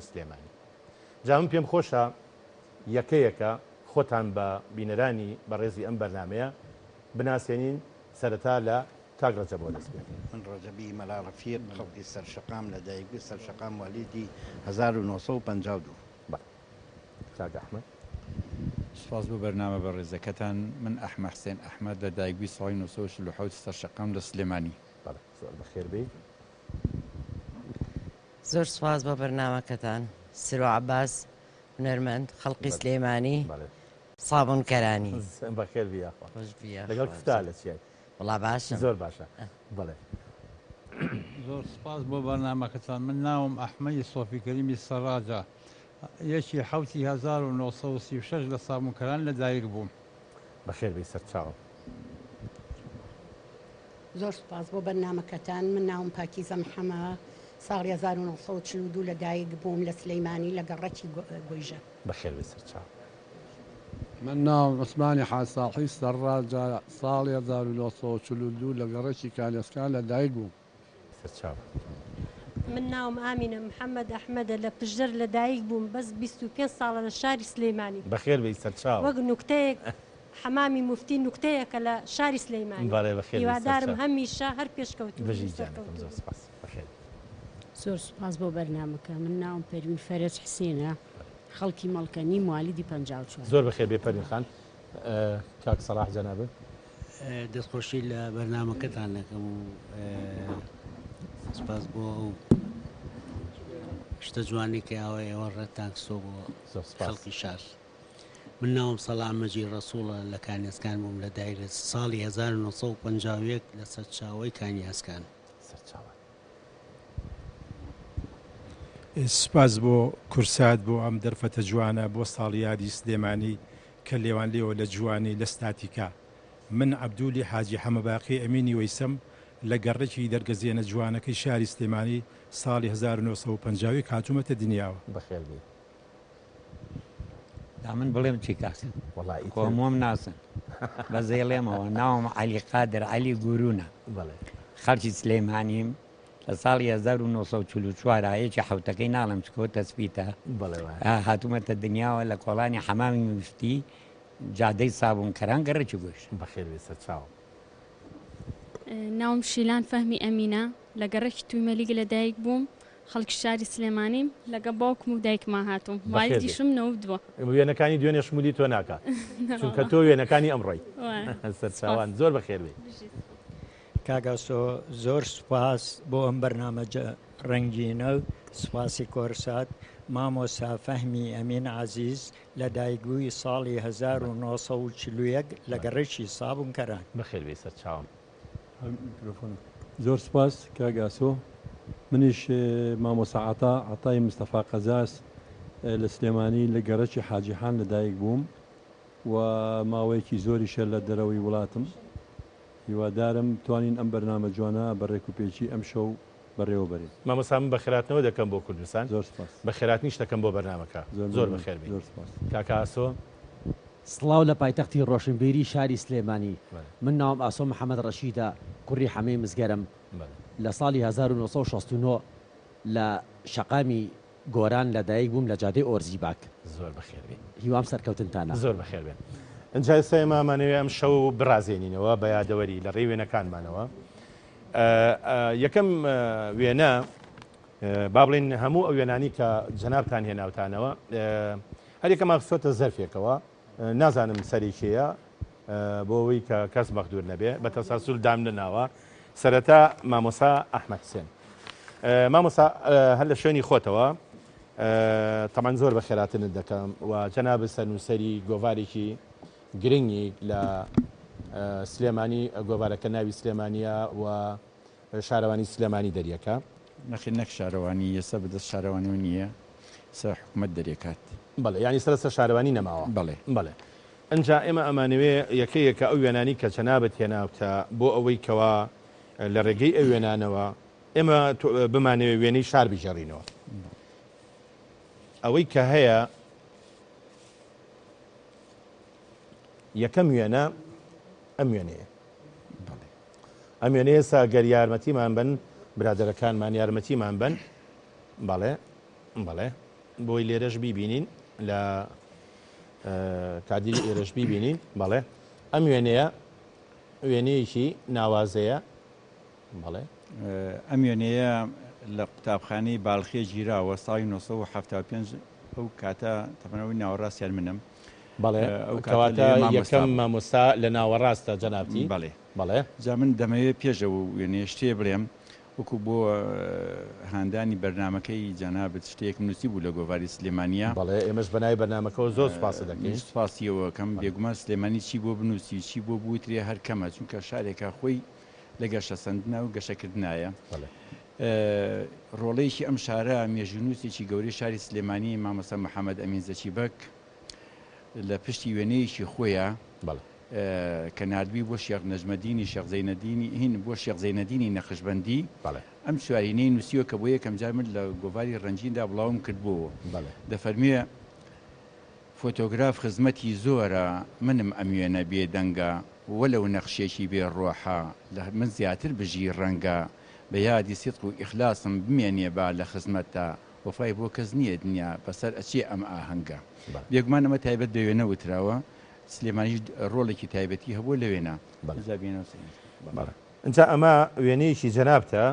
سلێمانی. جا من پێم خۆشە یەکەیەکە خۆتان بە بینەرانی بەڕێزی ئەم بەرنمەیە بناسیێنین سەرەتا لە کاک ڕەجەب بۆ دەست بێت. من ڕەجەبی مەلا ڕەفیق خەڵکی سەرشەقام لە دایکبووی سەرشەقام والیدی 1952. کاک ئەحمەد. سپاس بۆ بەرنامە بە ڕێزەکەتان. من ئەحمەد حسێن ئەحمەد لە دایکبووی ساڵی 1947 سەرشەقام لە سلێمانی. زۆر بەخێر بێ. زۆر سپاس بۆ بەرنامەکەتان. سرۆ عەباس هونەرمەند خەڵقی سلێمانی سابوونکەرانی. بەخێر بێ لەگەڵ کفتا لە چیای وڵا باشە زۆر باشە. بڵێ زۆر سپاس بۆ بەرنامەکەتان. من ناوم ئەحمەدی سۆفی کەریمی سەراجە، یەکی حوتی 1936 لە سابوونکەران لە دایک بووم. بەخێر بێ سەرچاوم. زۆر سپاس بۆ بەرنامەکەتان. من ناوم پاکیزە محەمە، ساڵی 1942 لە دایک بووم لە سلەیمانی لە گەڕەکی گۆیژە. بەخێر بێ سەرچاو. من ناوم عوسمانی حاساحی سەراجە، ساڵی 1942 لە گەڕەکی کالێسکان لە دایک بووم. سەرچاو. من ناوم ئامینە محەممەد ئەحمەدە لە پشدەر لە دایک بووم، بەس 25 ساڵە لە شاری سلەیمانی. بەخێر بێ سەرچاو. وەک نوکتەیەک حەمامی مفتی نوکتەیەکە لە شاری سلەیمانی. هیوادارم هەمیشە هەر پێشکەوتوو بژی جانەکەم. زۆر سپاس. بەخێر. زۆر سپاس بۆ بەرنامەکە. من ناوم پەروین فەرەج حسێنە، خەڵکی مەڵکەنی موالیدی 54. زۆر بەخێر بێ پەروین خان. کاک سەلاح جەنابە. دەستخۆشی لە بەرنامەکەتان دەکەم و سپاس بۆ ئەو شتە جوانی کە ئەوە ڕێتان کسۆ بۆ خەڵکی شار. من ناوم سەڵام مەجید ڕەسوڵە، لە کانیاسکان بووم لە دایرە ساڵی 1950 لە سەرچاوەی کانیاسکان. سپاس بۆ کورسات بۆ ئەم دەرفەتە جوانە بۆ ساڵی یادی سلێمانی کە لێوان لێەوە لە جوانی لە ستاتیکا. من عەبدولی حاجی حەمەباقی ئەمینی وەیسەم لە گەڕێکی دەرگەزیێنە جوانەکەی شاری سلێمانی ساڵی 1950 کاتومەتە دنیاوە. بەخێر بێ. من بڵێم چی کاکە کۆمۆم ناسن بە زێڵێمەوە. ناوم عەلی قادر عەلی گورونە، خەڵکی سلێمانیم. لە ساڵی 1944 یەکی حوتەکەی ناڵم چکۆ تەسبیتە هاتوومەتە دنیاوە لە کۆڵانی حەمامی مفتی جادەی سابوونکەران گەڕێکی گۆشت. بەخێر بێ سەرچاوم. ناوم شیلان فەهمی ئەمینە، لە گەڕێکی تویمەلیگ لە دایک بووم، خەڵکی شاری سلێمانیم، لەگە باوکم و دایکما هاتووم. والیدیشم نەوتووە. وێنەکانی دوێنێ شمولی تۆ ناکە چونکە تۆ وێنەکانی ئەمڕۆی. سەرچاوان زۆر بەخێر بێ. کاگاسۆ زۆر سوپاس بۆ ئەم بەرنامەجە ڕەنگینە و سوپاسی کۆرسات. مامۆستا فەهمی ئەمین عەزیز لە دایکبووی ساڵی 1940 لە گەڕێکی سابوونکەران. بەخێر بێ سەرچاوم. زۆر سپاس کاگاسۆ. منیش مامۆستا عەتای مستەفا قەزاس لە سلێمانی لە گەڕەکی حاجیحان لە دایک بووم و ماوەیەکی زۆریشە لە دەرەوەی وڵاتم. هیوادارم توانین ئەم بەرنامە جوانە بە ڕێکوپێکی ئەم شەو بەڕێوە بەرین. مامۆستا من بە خێراتنەوە دەکەم بۆ کوردستان. زۆر سپاس. بە خێراتنیش دەکەم بۆ بەرنامەکە. زۆر بەخێر بێ. زۆر سپاس. کاکە ئاسۆ. سڵاو لە پایتەختی ڕۆشنبیری شاری سلێمانی. من ناوم ئاسۆ محەممەد ڕەشیدە، کوڕی حەمەی مزگەرم. لە ساڵی 1969 لە شەقامی گۆران لە دایک بووم لە جادەی ئۆرزیباک. زۆر بەخێر بێ. هیوام سەرکەوتنتانە. زۆر بەخێر بێن. ئەنجای سەیمامانەوێ ئەم شەو بڕازێنینەوە بە یادەوەری لە ڕێی وێنەکانمانەوە. یەکەم وێنە با بڵێن هەموو ئەو وێنانی کە جەنابتان هێناوتانەوە هەر یەکەم ئەخسۆتە زەرفێکەوە، نازانم سەرێکیەیە بۆ ئەوەی کە کەس مەخدور نەبێ، بە تەساسول دام نەناوە. سەرەتا مامۆستا ئەحمەد حسێن. مامۆستا هەر لە شوێنی خۆتەوە تەمان زۆر بە خێراتنت دەکەم و جەنابە سەرنووسەری گۆڤارێکی گرنگی لە سلێمانی، گۆڤارەکە ناوی سلێمانیە و شارەوانی سلێمانی دەریەکە. نەک شارەوانی ئێستا بەدەست شارەوانی نییە، سەر حکوومەت دەرێکات. بەڵێ ینی سەرسە شارەوانی نەماوە. بەڵێ بەڵێ. ئەنجا ئێمە ئەمانەوێ یەکەیەکە ئەو وێنانی کە جەنابەت هێناوتە بۆ ئەوەی کەوا لە ڕێگەی ئەو وێنانەوە ئێمە بمانەوێ وێنەی شار بژێڕینەوە. ئەوەی کە هەیە یەکەم وێنە ئەم وێنەیە. ئەم وێنەیە ئێستا گەر یارمەتیمان بن، برادەرەکانمان یارمەتیمان بن. بەڵێ بەڵێ بۆی لێرەش بیبینین لە کادری ئێرەش بیبینین بەڵێ ئەم وێنەیە وێنەیەکی ناوازەیە بەڵێ ئەم وێنەیە لە قوتابخانەی باڵخێ گیراوە ساڵی 1975 ئەو کاتە تەمەنەوەی ناوەڕاستیان منم بەڵێ ئەو کەواتە یەکەم مامۆستا لە ناوەڕاستە جەنابتی بەڵێ بەڵێ جا من دەمەوێت پێشەوە وێنەیە شتێ بڵێم وەکو بۆ هاندانی بەرنمەکەی جەنابەت شتێکم نووسی بوو لە گۆڤاری سلێمانیە بەڵێ ئێمەش بەنای بەرنمەکەەوە زۆر سپاس دەکەین سپاسیەوەکەم بێگومان سلێمانی چی بۆ بنووسی چی بۆ بوترێ هەر کەمە چونکە شارێکە خۆی لە گەشە سندنا و گەشەکردنایە ڕۆڵەیەکی ئەم شارە مێژونووسێکی گەورەی شاری سلێمانی مامەسە محەممەد ئەمین زەچیبەک لە پشتی وێنەیەکی خۆیە کە نردبی بۆ شێخ نەژمەدینی شێخ زەینەدینی هین بۆ شێخ زەینەدینی نەخشبەندی ئەم سوارینەی نووسیوە کە بۆ یەکەم جار من لە گۆڤاری ڕەنجیندا بڵاوم کردبووە دەفەرمیێ فۆتۆگراف خزمەتی زۆرە منم ئەم وێنە بێدەنگە وەلەو نەخشێکی بێ ڕۆحە لە من زیاتر بژی ڕەنگە بە یادی سیدق و ئیخلاسم بمێنێ با لە خزمەتە وەفای بۆ کەس نییە دنیا بەسەر ئەچێ ئەم ئاهەنگە بێگومان ئەمە تایبەت بە وێنە وتراوە سلێمانیش ڕۆڵێکی تایبەتی هەبوو لە وێنە اینجا ئەمە وێنەیەکی جەنابتە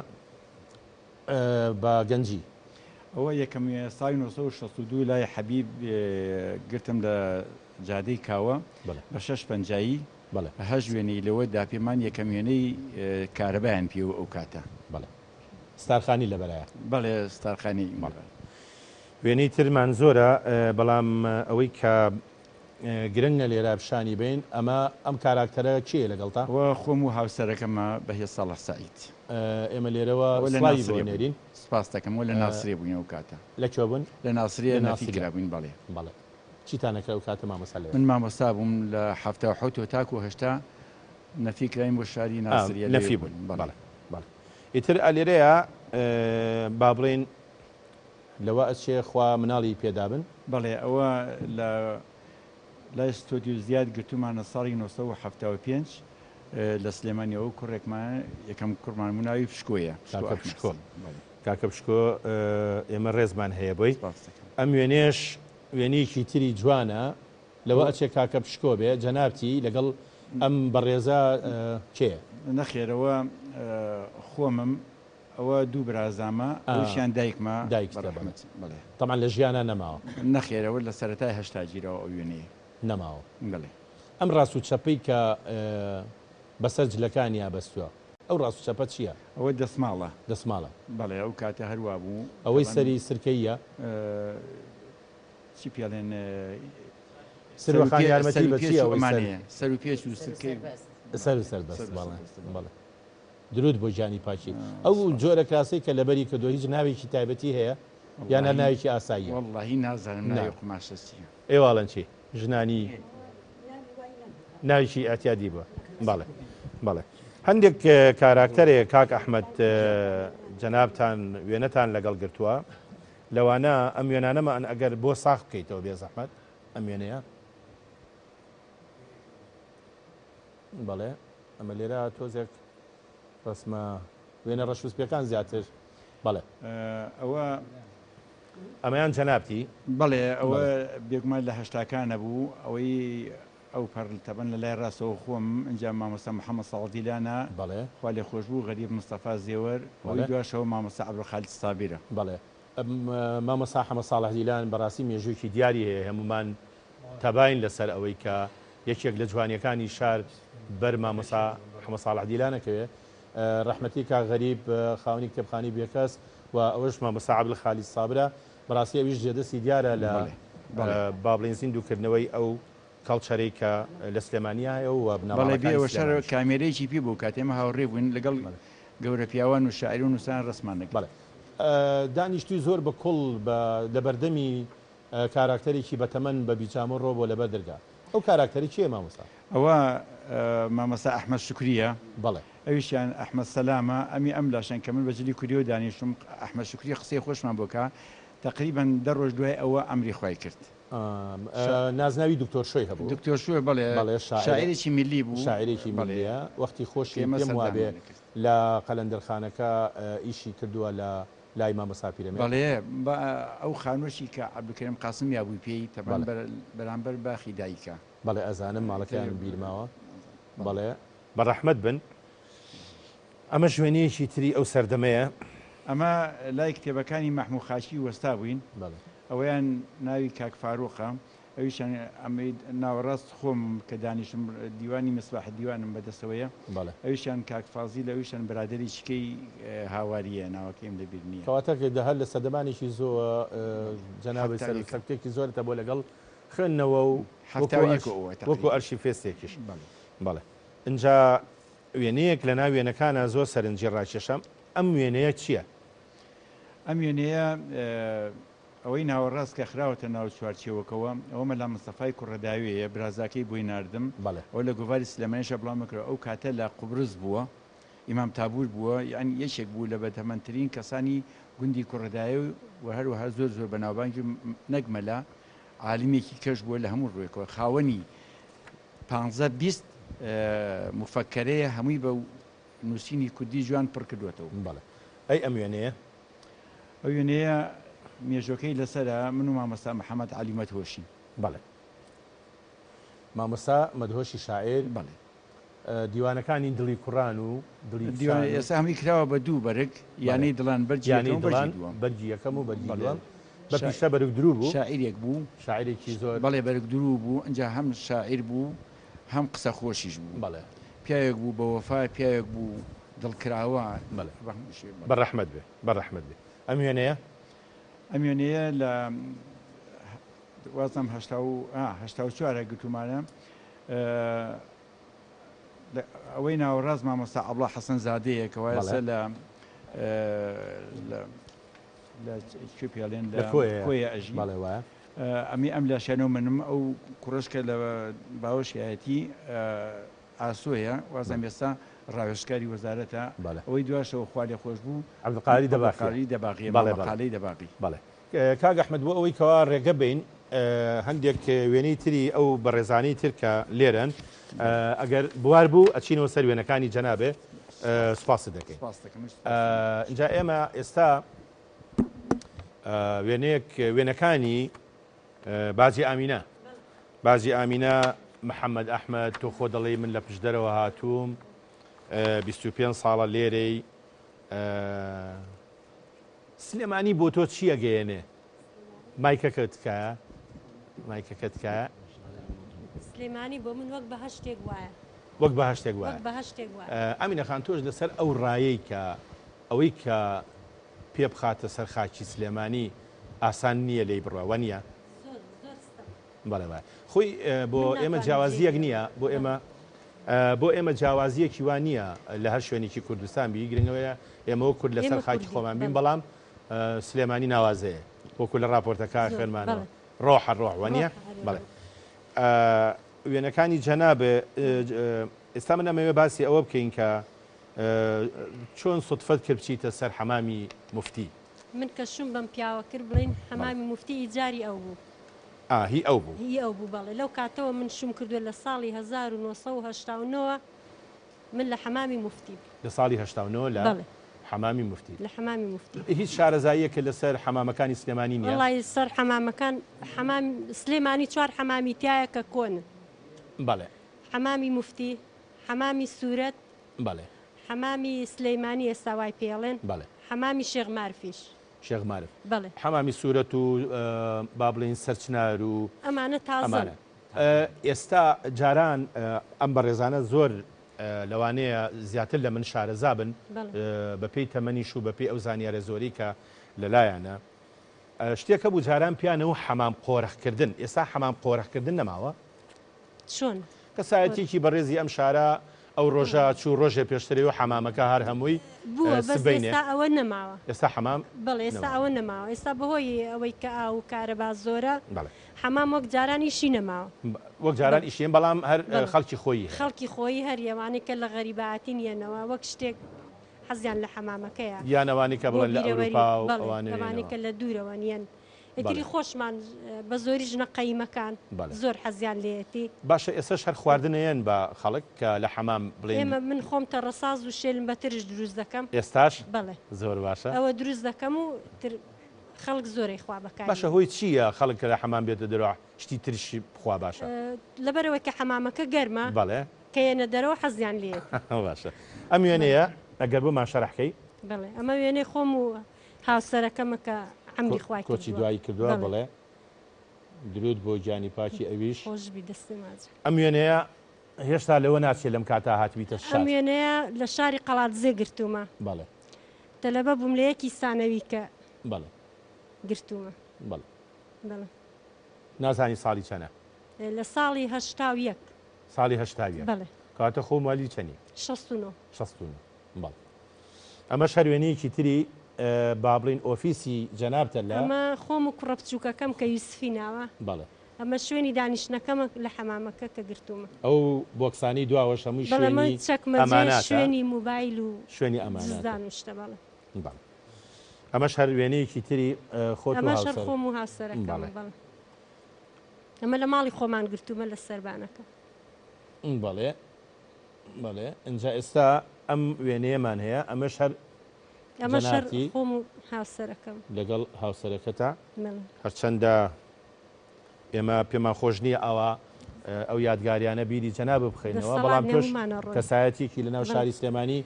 بە گەنجی ئەوە یەکەم ساڵی 1962 لای حەبیب گرتم لە جادەی کاوە بە 6 پەنجایی هەژ وێنەی لەوە داپێمان یەکەم وێنەی کارەبایان پێوە ئەو کاتە ستارخانی لە بەلایە بەڵێ ستارخانی وێنەی ترمان زۆرە بەڵام ئەوەی کە گرنگە لێرە پیشانی بین ئەمە ئەم کاراکتەرە چیە لەگەڵتا خۆم و هاوسەرەکەمە بەهێ ساڵح سعید ئێمە لێرەوە نێرین سپاس دەکەم و لە ناسرێ بووین ئەو کاتە لەکوێ بوون لە ناسرێ نافیکرا بووین بەڵێ بەڵێ چیتانەکە ئەو کاتە مامۆستا لێ من مامۆستا بووم لە 1970 تاکو هەشتا نەفیکراین بۆ شاری ناسریە نەفی بوون بەڵێ ئیتر ئەلێرەیە با بڵێن لەوە ئەچێ خوا مناڵی پێدابن بەڵێ ئەوە لە لای ستۆدیو زیاد گرتومانە ساڵی 1975 لە سلێمانیەوە کوڕێکمان یەکەم کوڕمان مناوی پشکۆیە کاکە پشکۆ ئێمە ڕێزمان هەیە بۆی ئەم وێنێش وێنەیەکی تری جوانە لەوە ئەچێ کاکە پشکۆ بێ جەنابتی لەگەڵ ئەم بەڕێزە کێ نەخێرەوە خۆمم ئەوە دوو برازامە ئەوشیان دایکمە تەمان لە ژیانە نەماوە نەخێرەوە لە سەرەتای هەشتا گیرەوە ئەو وێنەیە نەماوە ئەم ڕاست و چەپەی کە بەسەر جلەکانیا بەستووە ئەو ڕاست و چەپە چییە؟ ئەوە دەسماڵە دەسماڵە بەڵێ ئەو کاتە هەروە بوو ئەوەی سەری سرکەیە چی پێڵێن سەرخان یارمەتی بەچیەوەمانەیە سەر و پێش و سرکەی سەر و سەر بەست بەڵێ درود بۆ ژانی پاکی ئەو جۆرە کراسی کە لەبەری کە دۆ هیچ ناوێکی تایبەتی هەیە یان هەر ناوێکی ئاساییە وەڵڵاهی نازانم ناوی قماشەچیە ئێواڵەن چی ژنانی ناویکی ئاتیادی بووە بەڵێ بەڵێ هەندێک کاراکتەرێک کاک ئەحمەد جەنابتان وێنەتان لەگەڵ گرتووە لەوانە ئەم وێنانەمە ئەن ئەگەر بۆ ساخ بکەیتەوە بێ زەحمەت ئەم وێنەیە بەڵێ ئەمە لێرە تۆزێک ڕسمە وێنە ڕەشوسپیەکان زیاتر بەڵێ ئەوە ئەمەیان جەنابتی بەڵێ ئەوە بێگومان لە هەشتاکانە بوو ئەوەی ئەو پەرتەبەن لە لای ڕاستەوە خۆم ئەنجام مامۆستا محەممەد ساڵدیلانە بەڵێ خوا لێ خۆشببوو غەریب مستەفا زێوەر ئەوەی دواشەوە مامۆستا عەبدولخالق سابیرە بەڵێ مامۆستا حەمەد ساڵحدیلان بەڕاستی مێژووکی دیاری هەیە هەمومان تەباین لەسەر ئەوەی کە یەکێک لە جوانیەکانی شار بەر مامۆستا حەمەد ساڵحدیلانەکەوێ ڕەحمەتی کا غەریب خاوەنی کتێبخانی بێکەس و ئەوەش مامۆستا عەبدولخالق سابرە بەڕاستی ئەویش جێدەستی دیارە لە بابڵین زیندووکردنەوەی ئەو کەڵچەرەی کە لە سلێمانیا هەیە و بەڵێ شەر کامێرەیەکی پێ بوو کاتێمە هاوڕێ بووین لەگەڵ گەورە پیاوان و شاعیر و نووسان ڕسمانێک بەڵێ دانیشتوی زۆر بە کوڵ لە بەردەمی کاراکتەرێکی بەتەمەن بە بیجام و ڕۆ بۆ لەبەر دەرگا ئەو کاراکتەری چییە مامۆستا؟ ئەوە مامۆستا ئەحمەد شکریە بەڵێ ئەویشیان ئەحمەد سەلامە ئەمی ئەم لاشەن کە من بەجلی کوری و دانیشتم ئەحمەد شکری قسەی خۆشمان بۆکە تقریبا دە ڕۆژ دوای ئەوە ئەمری خوای کرد نازناوی دکتۆر شوی هەبوو دکتۆر شوێ بڵێ شاعرێکی میلی بوو شاعرێکی میلیە وەختی خۆشی پێم وابێ لە قەلەندەرخانەکە ئیشی کردووە لە لای مامۆستا پیرەمێرد. بەڵێ ئەو خانوشی کە عەبدولکەریم قاسم یابووی پێی تەبەن بەرامبەر باخی دایکە. بەڵێ ئەزانم ماڵەکەیان بیرماوە. بەڵێ بەڕەحمەت بن. ئەمە شوێنەیەکی تری ئەو سەردەمەیە. ئەمە لای کتێبەکانی مەحموود خاچی وەستا بووین ئەوەیان ناوی کاک فاروقە ئەویشان ئەمەی ناوەڕاست خۆم کە دانیشم دیوانی مصباح دیوانم بەدەستەوەیە ئەویشان کاک فازی لەویشان برادری چکەی هاواریە ناوەکەیم لەبیر نییە کەواتە هەر لە سەردەمانێکی زۆر جەنابی سەرکتێکی زۆرتە بۆ لەگەڵ خوێندنەوە و وەکو ئەرشی فێستێکیش بەڵێ اینجا وێنەیەک لە ناو وێنەکانە زۆر سەرنجی ڕاکێشەم ئەم وێنەیە چییە؟ ئەم وێنەیە ئەوەی ناوەڕاست کە خراوەتە ناو چوارچێوەکەوە ئەومە لە مستەفای کوڕەداویەیە برازاکەی بۆی ناردم ئەو لە گۆڤاری سلێمانیشە بڵاومەکرێت ئەو کاتە لە قوبرس بووە ئیمام تابور بووە یعنی یەکێک بوو لە بەتەمەنترین کەسانی گوندی کوڕەداوی و هەروەها زۆر زۆر بەناوبانگی نەگمەلا عالمێکی کەش بووە لە هەموو ڕوویەکەوە خاوەنی 15-20 مفەکەرەیە هەمووی بە نووسینی کوردی جوان پڕ کردوێتەوە ئەی ئەم وێنەیە ئەو وێنەیە مێژۆکەی لەسەرە من و مامۆستا محەممەد عەلی مەدهۆشی بەڵێ مامۆستا مەدهۆشی شاعیر بڵێ دیوانەکانی دڵی کوڕان و دیوان ئێستا هەمی کراوە بە دوو بەرگ یانەی دڵان بەرگی یەکەم و بەرگی دووەم بە پیشە بەرگ درو بوو شاعیرێک بوو شاعیرێکی زۆر بەڵێ بەرگ درو بوو ئەنجا هەم شاعیر بوو هەم قسە خۆشیش بوو بەڵێ پیاوێک بوو بە وەفا پیاوێک بوو دڵکراوە بەڕەحمەت بێ بەڕەحمەت بێ ئەم وێنەیە ئەم وێنەیە لە وازم هەشتا و چوارە گوتومانە ئەوەی ناوەڕاست مامۆستا عەبدوڵڵا حەسەن زادەیە کەوا ئێستا لە پێڵێن لە کۆیە ئەژی ئەمی ئەم لە شانۆ منم ئەو کوڕشکە لە باوەشایەتی ئاسۆیە وازم ئێستا ڕاوێژکاری وەزارەتە ئەوەی دواشەوە خوا لێ خۆش بوو عەبدولقادری دەباغی ماڵەقەی دەباغی بەڵێ کاک ئەحمەد بۆ ئەوەی کەوا ڕێگە بین هەندێک وێنەی تری ئەو بەڕێزانەی تر کە لێرن ئەگەر بوار بوو ئەچینەوە سەر وێنەکانی جەنابێ سوپاست دەکەین اینجا ئێمە ئێستا وێنەکانی بازی ئامینە بازی ئامینە محەممەد ئەحمەد تۆ خۆ دەڵێ من لە پشدەرەوە هاتووم 25 ساڵە لێرەی سلێمانی بۆ تۆ چی ئەگەیەنێ مایکەکەت تکایە مایکەکەت تکایە سلێمانی بۆ من وەک بە هەشتێک وایە وەک بە هەشتێک وایە ئەمینە خان تۆش لەسەر ئەو ڕایەی کە ئەوەی کە پێ بخاتە سەر خاکی سلێمانی ئاسان نییە لێی بڕەوە نییە بەڵێ وایە خۆی بۆ ئێمە جیاوازیەک نییە بۆ ئێمە جیاوازیەکی وان نییە لە هەر شوێنێکی کوردستان بی گرنگەوەیە ئێمەوە کورد لەسەر خاکی خۆمان بین بەڵام سلێمانی ناوازەیە وەکو لە راپۆرتەکە خوێنمانەوە ڕۆحە ڕۆحوانە بەڵێ وێنەکانی جەنابێ ئێستا من ئەمەوێ باسی ئەوە بکەین کە چۆن سوتفەت کرد بچیتە سەر حەمامی موفتی من کەشم بەم پیاوە کرد بڵین حەمامی موفتی ئیجاری ئەو بوو هی ئەو بوو بەڵێ لەو کاتەوە من شوم کردووە لە ساڵی 1970 من لە حەمامی موفتی لە ساڵی 1970 لە حەمامی موفتی لە حەمامی موفتی هیچ شارەزاییەکە لەسەر حەمامەکانی سلێمانی نییە وڵای سەر حەمامەکان سلێمانی 4 حەمامی تایە کە کۆنن بەڵێ حەمامی موفتی حەمامی سوورەت بەڵێ حەمامی سلەیمانی ئێستا وای پێڵێن بەڵێ حەمامی شێخ مارفیش شێخ مارف بەڵێ حەمامی سوورەت و با بڵێن سەرچنار و ئەمانە تازەن ئێستا جاران ئەم بەڕێزانە زۆر لەوانەیە زیاتر لە من شارەزا بن بەپێی تەمەنیش و بەپێی ئەو زانیارە زۆری کە لەلایەنە شتێکە بوو جاران پیانەوە حەمام قۆرەخکردن ئێستا حەمام قۆرەخکردن نەماوە چۆن کەسایەتێکی بەڕێزی ئەم شارە ئەو ڕۆژە چوو ڕۆژێ پێشتری و حەمامەکە هەر هەمووی ئێستا ئەوە نەماوە ئێستا حەمام بەڵێ ئێستا ئەوە نەماوە ئێستا بەهۆی ئەوەی کە ئاو کارەبا زۆرە حەمام وەک جاران ئیشی نەماوە وەک جاران ئیشین بەڵام هەر خەڵکی خۆی هەر یەوانەی کە لە غەریبەتی نیەنەوە وەک شتێک حەزیان لە حەمامەکەیە یانەوانی کە بڵێن لە ئەوروپا و ئەوانەی کە لە دوورەوە نیەن ئیتری خۆشمان بە زۆری ژنە قەیمەکان زۆر حەزیان لێتی. باشە ئێستاش هەر خواردنەیەن بە خەڵک کە لە حەمام بڵێن ئێمە من خۆم تەڕەساز و شێلم بەترش دروست دەکەم. ئێستاش بەڵێ زۆر باشە ئەوە دروست دەکەم و خەڵک زۆری خوا بەکار. باشە هۆی چییە خەڵک لە حەمام بێتە دەرەوە شتی ترشی بخوا باشە لەبەرەوەی کە حەمامەکە گەرمە بەڵێ کە یەنە دەرەوە حەزیان لێ باشە ئەم وێنەیە ئەگەر بۆمان شەرحکەی بڵێ ئەمە وێنەی خۆم و هاوسەرەکەمە کە ئەمری خوای کۆچی دوایی کردووە بڵێ درود بۆ گیانی پاکی ئەویش خۆشبی دەستی ماچ ئەم وێنەیە هێشتا لەوە ناچێت لەم کاتا هاتبیتە شار ئەم وێنەیە لە شاری قەڵاتزێ گرتومە بەڵێ دەلەبە بووم لە یەکی سانەوی کە بەڵێ گرتومە بەڵێ بەڵێ نازانی ساڵی چەنە لە ساڵی هەشتا ساڵی هەشتاویە بەڵێ کاتە خۆ مالی چەنی 69 بەڵ ئەمە شەروێنەیەکی تری با بڵین ئۆفیسی جەنابتە لە ئەمە خۆم و کوڕە بچووکەکەم کە یوسفی ناوە بەڵێ ئەمە شوێنی دانیشتنەکەمە لە حەمامەکە کە گرتومە ئەو بۆکسانی دواوەش هەمووی شوێنی ئەمانات شوێنی موبایل و شوێنی ئەمانات زدان شتە بەڵێ ئەمەش هەروێنەیەکی تری خۆت ئەمە شەر خۆم و هاوسەرەکەم بەڵێ ئەمە لە ماڵی خۆمان گرتومە لە سەربانەکە بەڵێ بەڵێ اینجا ئێستا ئەم وێنەیەمان هەیە ئەمەش هەر ئەمە شەر خۆم و هاوسەرەکەم لەگەڵ هاوسەرەکەتە هەرچەندە ئێمە پێمان خۆش نییە ئەوە ئەو یادگاریانە بیری جەناب بخەینەوە بەڵام تۆش کەسایەتێکی لەناو شاری سلێمانی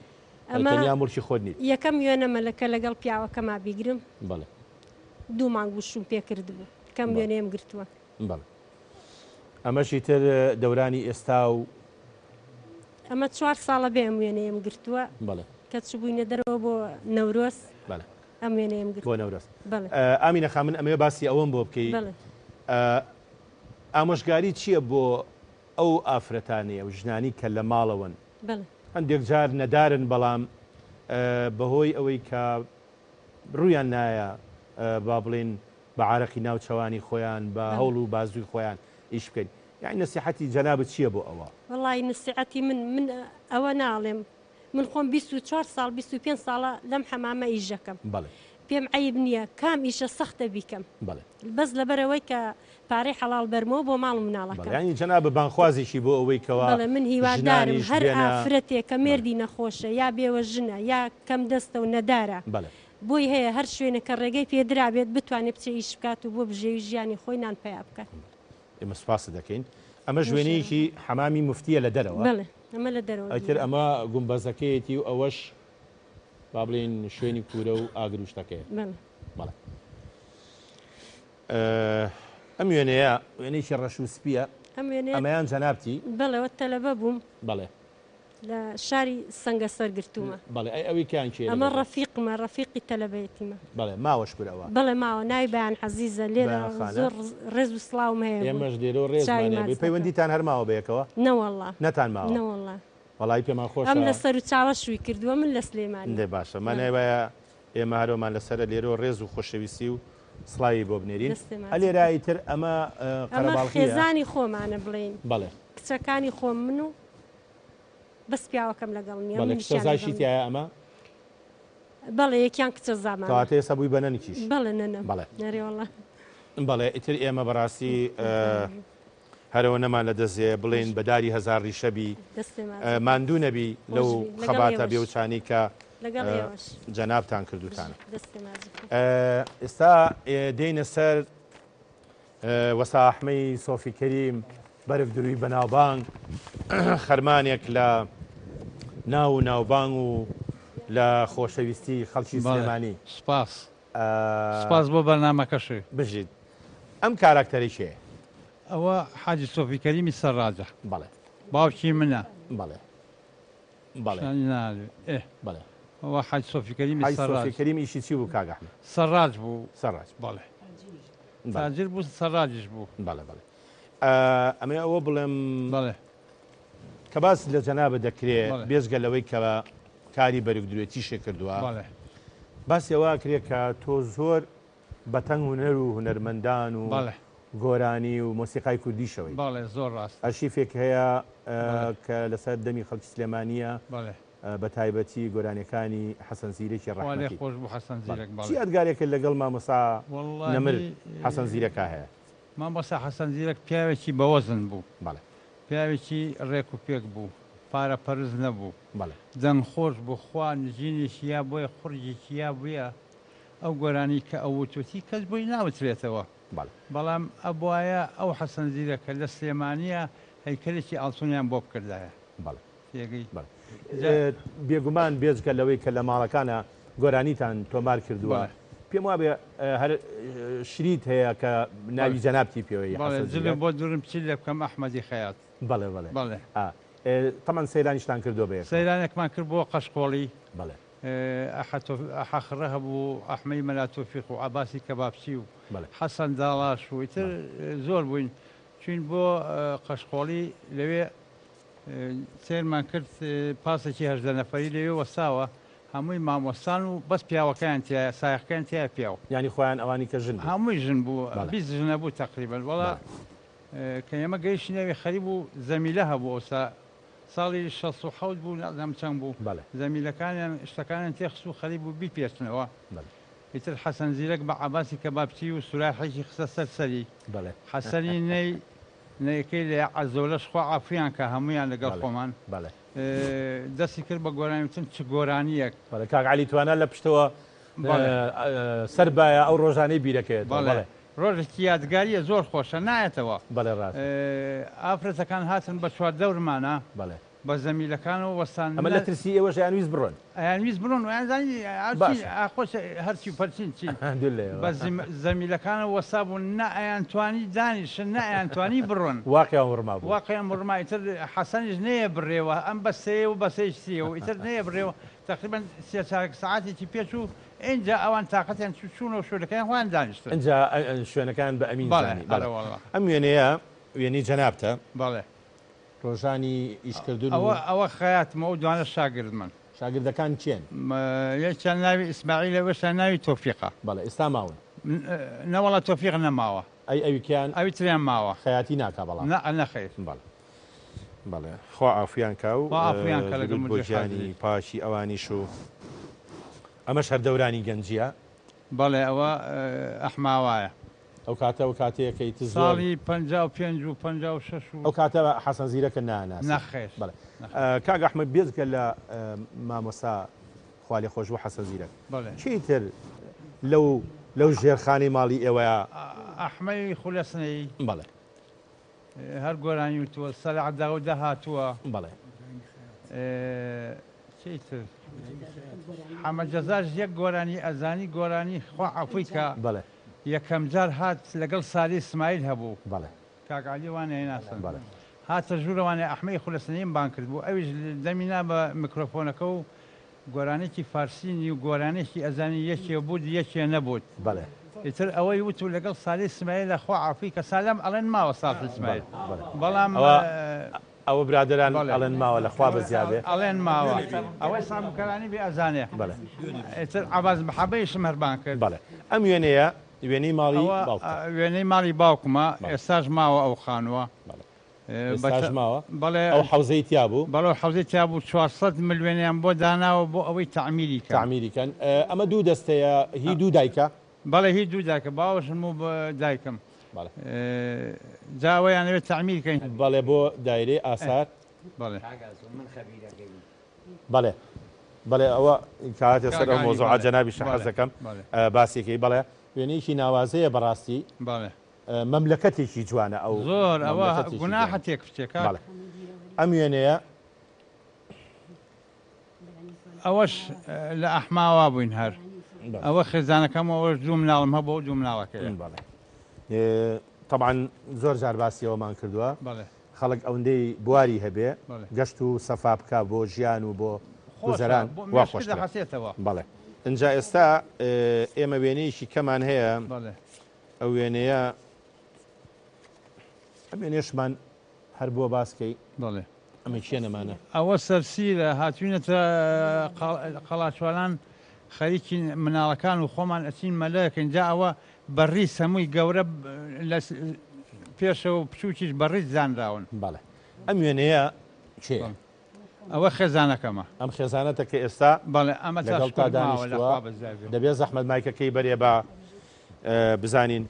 تەنیا مورکی خۆت نیت یەکەم وێنەمە لەکە لەگەڵ پیاوەکەما بیگرم بەڵێ 2 مانگ وشوم پێکرد بوو کەم وێنەیەم گرتووە بەڵێ ئەمەشی تر دەورانی ئێستا و ئەمە 4 ساڵە بێ ئەم وێنەیەم گرتووە بەڵێ کە چبووینە دەرەوە بۆ نەورۆز بەڵێ ئەم وێنەیەم گرت بۆ نەورۆز ئامینە خا من ئەمێ باسی ئەوەم بۆ بکەی ئامۆژگاری چییە بۆ ئەو ئافرەتانەیە و ژنانی کە لە ماڵەوەن هەندێک جار نەدارن بەڵام بەهۆی ئەوەی کە ڕوویان نایە با بڵێن بە عارەقی ناوچەوانی خۆیان بە هەوڵ و بازووی خۆیان ئیش بکەین یعنی نسیحەتی جەنابەت چییە بۆ ئەوە وەڵی نسیحەتی من ئەوە ناڵێم من خۆم 24 ساڵ 25 ساڵە لەم حەمامە ئیژەکەم پێم عیب نییە کام ئیشە سەختە بیکەم بەس لەبەرەوەی کە پارەی حەڵال بەرمەوە بۆ ماڵ مناڵەکە ینی جەنابە بانخوازێکی بۆ ئەوەی کەوا من هیوادارم هەر ئافرەتێک کە مێردی نەخۆشە یا بێوە ژنە یا کەم دەستە و نەدارە بۆی هەیە هەر شوێنەکە ڕێگەی پێدرابێت بتوانێت بچێ ئیش بکات و بۆ بژێوی ژیانی خۆی نان پیا بکات ئێمە سپاس دەکەین ئەمە ژوێنەیەکی حەمامی مفتیە لە دەرەوە ئەمە لە دەرەوە ئەتر ئەمە گومبەزەکەیەتی و ئەوەش با بڵێن شوێنی کورە و ئاگروشتەکەی بەڵێ ئەم وێنەیە وێنەیەکی ڕەش و سپیە ئەمەیان جەنابتی بەڵێەوە تەلەبە بووم بەڵێ لە شاری سەنگەسەر گرتوومە بەڵێ ئەوی کیان کێ ئەمە ڕەفیقمە ڕەفیقی تەلەبەتیمە بەڵێ ماوەش برەوە بەڵێ ماوە ناوی بەیان حەزیزە لێرە زۆر ڕێز و سڵاوم هەیە ئێمەش لێرە و ڕێزمانێ پەیوەندیتان هەر ماوە بەیەکەوە نەوەڵڵا نەتان ماوە نەوەڵڵا وەڵی پێمان خۆش ئەم لەسەر و چاوە شووی کردووە من لە سلێمانی دێ باشە مانەوەیە ئێمە هەرۆمان لەسرە لێرە و ڕێز و خۆشەویستی و سڵاوی بۆ بنێرین هەلێرایی تر ئەمە خێزانی خۆمانە بڵێن بەڵێ کچەکانی خۆم من و بەس پیاوەکەم لەگەڵ نییە کچەزایشی تایە ئەمە بەڵێ یەکیان کچە زامان کاتێ سەبووی بەنەنیکیش بەڵێ نەنە بەڵێ نەرێوەڵە بەڵێ ئیتر ئێمە بەڕاستی هەرەوە نەمان لە دەستێ بڵێن بەداری هەزاری شەبی ماندوو نەبی لەو خەباتە بێوچانی کە جەنابتان کردوتانە ئێستا دێنە سەر وەساحمەی سۆفی کەریم بەرف دروی بەناوبانگ خەرمانێک لە ناو و ناوبانگ و لە خۆشەویستی خەڵکی سلێمانی سپاس بۆ بەرنامەکەشی بژیت ئەم کاراکتەری شێ ئەوە حاجی سۆفی کەریمی سەرڕاجە بەڵێ باوکی منە بەڵێ بەڵێ بەڵێ ئەوە حاج سۆفی کەریمی سەرڕاج کەریم ئیشی چی بوو کاگەحمە سەرڕاج بوو سەرڕاج بەڵێ تاجر بوو سەرڕاجش بوو بەڵێ بەڵێ ئەمێ ئەوە بڵێم بەڵێ کە باس لە جەنابە دەکرێت بێزگە لەوەی کە کاری بەرگدرێتی شێ کردووە باسیەوە کرێت کە تۆ زۆر بەتەنگ هوەر و هوەرمەندان و گۆرانی و مۆسیقای کوردیشەوەی بەڵێ زۆر ڕاست ئەرشیفێک هەیە کە لەسەر دەمی خەڵکی سلێمانیە بە تایبەتی گۆرانەکانی حەسەن زیرێکی ڕەحمەتی خۆش بوو حەسەن زیرەک چی یادگارێکە لەگەڵ مامۆستا نەمر حەسەن زیرەکە هەیە مامۆستا حەسەن زیرەک پیاوێکی بەوەزن بوو بەڵێ پیاوێکی ڕێک و پێک بوو پارە پەرز نەبوو دەنگ خۆش بوو خوا نژینێکیا بۆیە خوڕجێکیا بووە ئەو گۆرانی کە ئەوتوتی کەس بۆی ناوترێتەوە بەڵام ئەبواە ئەو حەسەن زیرەکە لە سلێمانیە هەیکلێکی ئاڵتونیان بۆ بکردایە بێگومان بێزکە لەوەی کە لە ماڵەکانە گۆرانیتان تۆمار کردووە پێم وابێ هەر شریت هەیە کە ناوی جەنابتی پێوەی بۆ دوورم چی لە بکەم ئەحمەدی خەیات بەڵێ بەڵێ تەمان سەیرانیشتان کردو بێ سەیرانێکمان کرد بۆ قەشقۆڵی بەڵێ ئەحەخڕە هەبوو ئەحمەی مەلا تۆفیق و عەباسی کەبابچی و حەسەن داڵاش و ئیتر زۆر بووین چوین بۆ قەشقۆڵی لەوێ سێرمان کرد پاسێکی 18 نەفەری لەوێ وەساوە هەمووی مامۆستان و بەس پیاوەکان سایەکان تیا پیاوە ینی خۆیان ئەوانی کە ژن هەمووی ژن بوو 20 ژنە بوو تقریبا وڵا کە ئێمە گەیشتینەوێ خەریب و زەمیلە هەبوو ئەوسا ساڵی 16 بوو نەدەم چەند بوو زەمیلەکانیان شتەکانیان تێخست و خەریب و بیپێچنەوە ئیتر حەسەن زیرەک بە عەباسی کەبابچی و سوراحێکی خستە سەرسەری حەسەنی نەیەکەی لە عەزەولەش خوا عافیان کە هەمویان لەگەڵ خۆمان دەستی کرد بە گۆرانیتن چ گۆرانیەک کاک عەلی توانە لە پشتەوە سەر بایە ئەو ڕۆژانەی بیرەکەێت ڕۆژێکی یادگاریە زۆر خۆشە نایەتەوە ئافرەتەکان هاتن بە چوار دەورمانە بە زەمیلەکان و وەستان ئەمە لە ترسی ئێوەش یانویست بڕۆن ئەیانویست بڕۆن و یانزانی خۆش هەرچی و پەرچین چی بە زەمیلەکانە وەسا بوون نە ئەیانتوانی دانیشن نە ئەیانتوانی بڕۆن واقعیان ڕما بوو واقعیان ڕما ئیتر حەسەنیش نەیە بڕێوە ئەم بەسەیە و بەسەیشتیە و ئیتر نەیە بڕێوە تقریبا 3 ساعتێکی پێچ و اینجا ئەوان تااقەتیان چوونەوە شوێنەکەیان خۆیان دانیشتن اینجا شوێنەکان بە ئەمین ئەم وێنەیە وێنی جەنابتە بەڵێ ڕۆژانی ئیشکردن ئەوە خەیاتمە و دوانە شاگرد من شاگردەکان چێن یەکیان ناوی ئیسماعیلە وێشان ناوی تۆفیقە بەڵێ ئێستا ماون نەوەڵە تۆفیق نەماوە ئەویان ئەوی تریان ماوە خەیاتی ناکا بەڵام نەخیر بەڵێ خوا ئافیان کا و ئافیان کە لەگەڵ بۆجیانی پاشی ئەوانیش و ئەمەش هەر دەورانی گەنجیە بەڵێ ئەوە ئەحماوایە ئەو کاتە و کاتەیەکەی ساڵی 55 و 56 ئەو کاتە حەسەن زیرەکە ناناس نەخێر بڵێ کاک ئەحمەد بێزکە لە مامۆستا خوالی خۆش و حەسەن زیرەک چیتر لەو ژێرخانی ماڵی ئێوەیە ئەحمەی خولەسنەی بەڵێ هەر گۆرانی وتووە سەلعەدا و دەهاتووە بەڵێ چیتر حەمە جەزاش یەک گۆرانی ئەزانی گۆرانی خوا عەفوی کە بەڵێ یەکەم جار هات لەگەڵ سالی اسماعیل هەبوو بەڵێ کاک عەلی وانە هێناسن هاتە ژوورەوانێ ئەحمەی خولەسنەیم بان کرد بوو ئەویش دەمینا بە میکرۆفۆنەکە و گۆرانێکی فارسینی و گۆرانێکی ئەزانی یەکێ بوو یەکێ نەبووت بەڵێ ئیتر ئەوەی وت و لەگەڵ سالی اسماعیل لە خوا عەفوی کە سالەم ئەڵێن ماوە ساڵ اسماعیل بەڵام ئەوە برادران ئەڵێن ماوە لەخوا بەزیادێ ئەڵێن ماوە ئەوەی سامکەرانی بێ ئەزانێ بەڵێ ئیتر عەباس محەبەیشم هەربان کرد بەڵێ ئەم وێنەیە وێنەی ماڵی وێنەی ماڵی باوکمە ئێستاش ماوە ئەو خانووە بەڵێ ئەو حەوزەی تیا بوو بەڵێ حەوزەی تیا بوو 400 ملیۆنیان بۆ داناوە بۆ ئەوەی تعمیریکەن ئەمە دوو دەستەیە هی دوو دایکە بەڵێ هی دوو دایکە باوەشم و بە دایکم جاوەیانەوێت تعمیرکەین بەڵێ بۆ دایرەی ئاسار بەڵێ بەڵێ بەڵێ ئەوە کاتێ سەر ئەو مۆزوعە جەنابی شەحەز دەکەم باسیەکەی بەڵێ وێنەیەکی ناوازەیە بەڕاستی مەملەکەتێکی جوانە ئەو زۆر ئەوە گوناحە تێک بچێکە ئەم وێنەیە ئەوەش لە ئەحماوا بووین هەر ئەوە خێزانەکەم ئەوەش دوو مناڵم هەبوو و دوو مناڵەکەی طبعا زۆر جار باسیەوەمان کردووە خەڵک ئەوەندەی بواری هەبێ گەشت و سەفا بکە بۆ ژیان و بۆ گوزەران وا خۆش بەڵێ اینجا ئێستا ئێمە وێنەیەکی کەمان هەیە ئەو وێنەیە وێنێشمان هەر بۆ باسکەی ئەمە چیە نەمانە ئەوە سەرسیرە هاتوینەتە قەڵاچوالان خەریکی مناڵەکان و خۆمان ئەچین مەلەکەین جا ئەوە بەڕی سەمووی گەورە پێشەوە بچووکیش بەڕیت زانراون بەڵێ ئەم وێنەیە چێ ئەوە خێزانەکەمە ئەم خێزانەتە کە ئێستا بەڵێ ئەمە لەگەڵ تا دانیشتووە دەبێت زەحمەت مایکەکەی بەرێ بە بزانین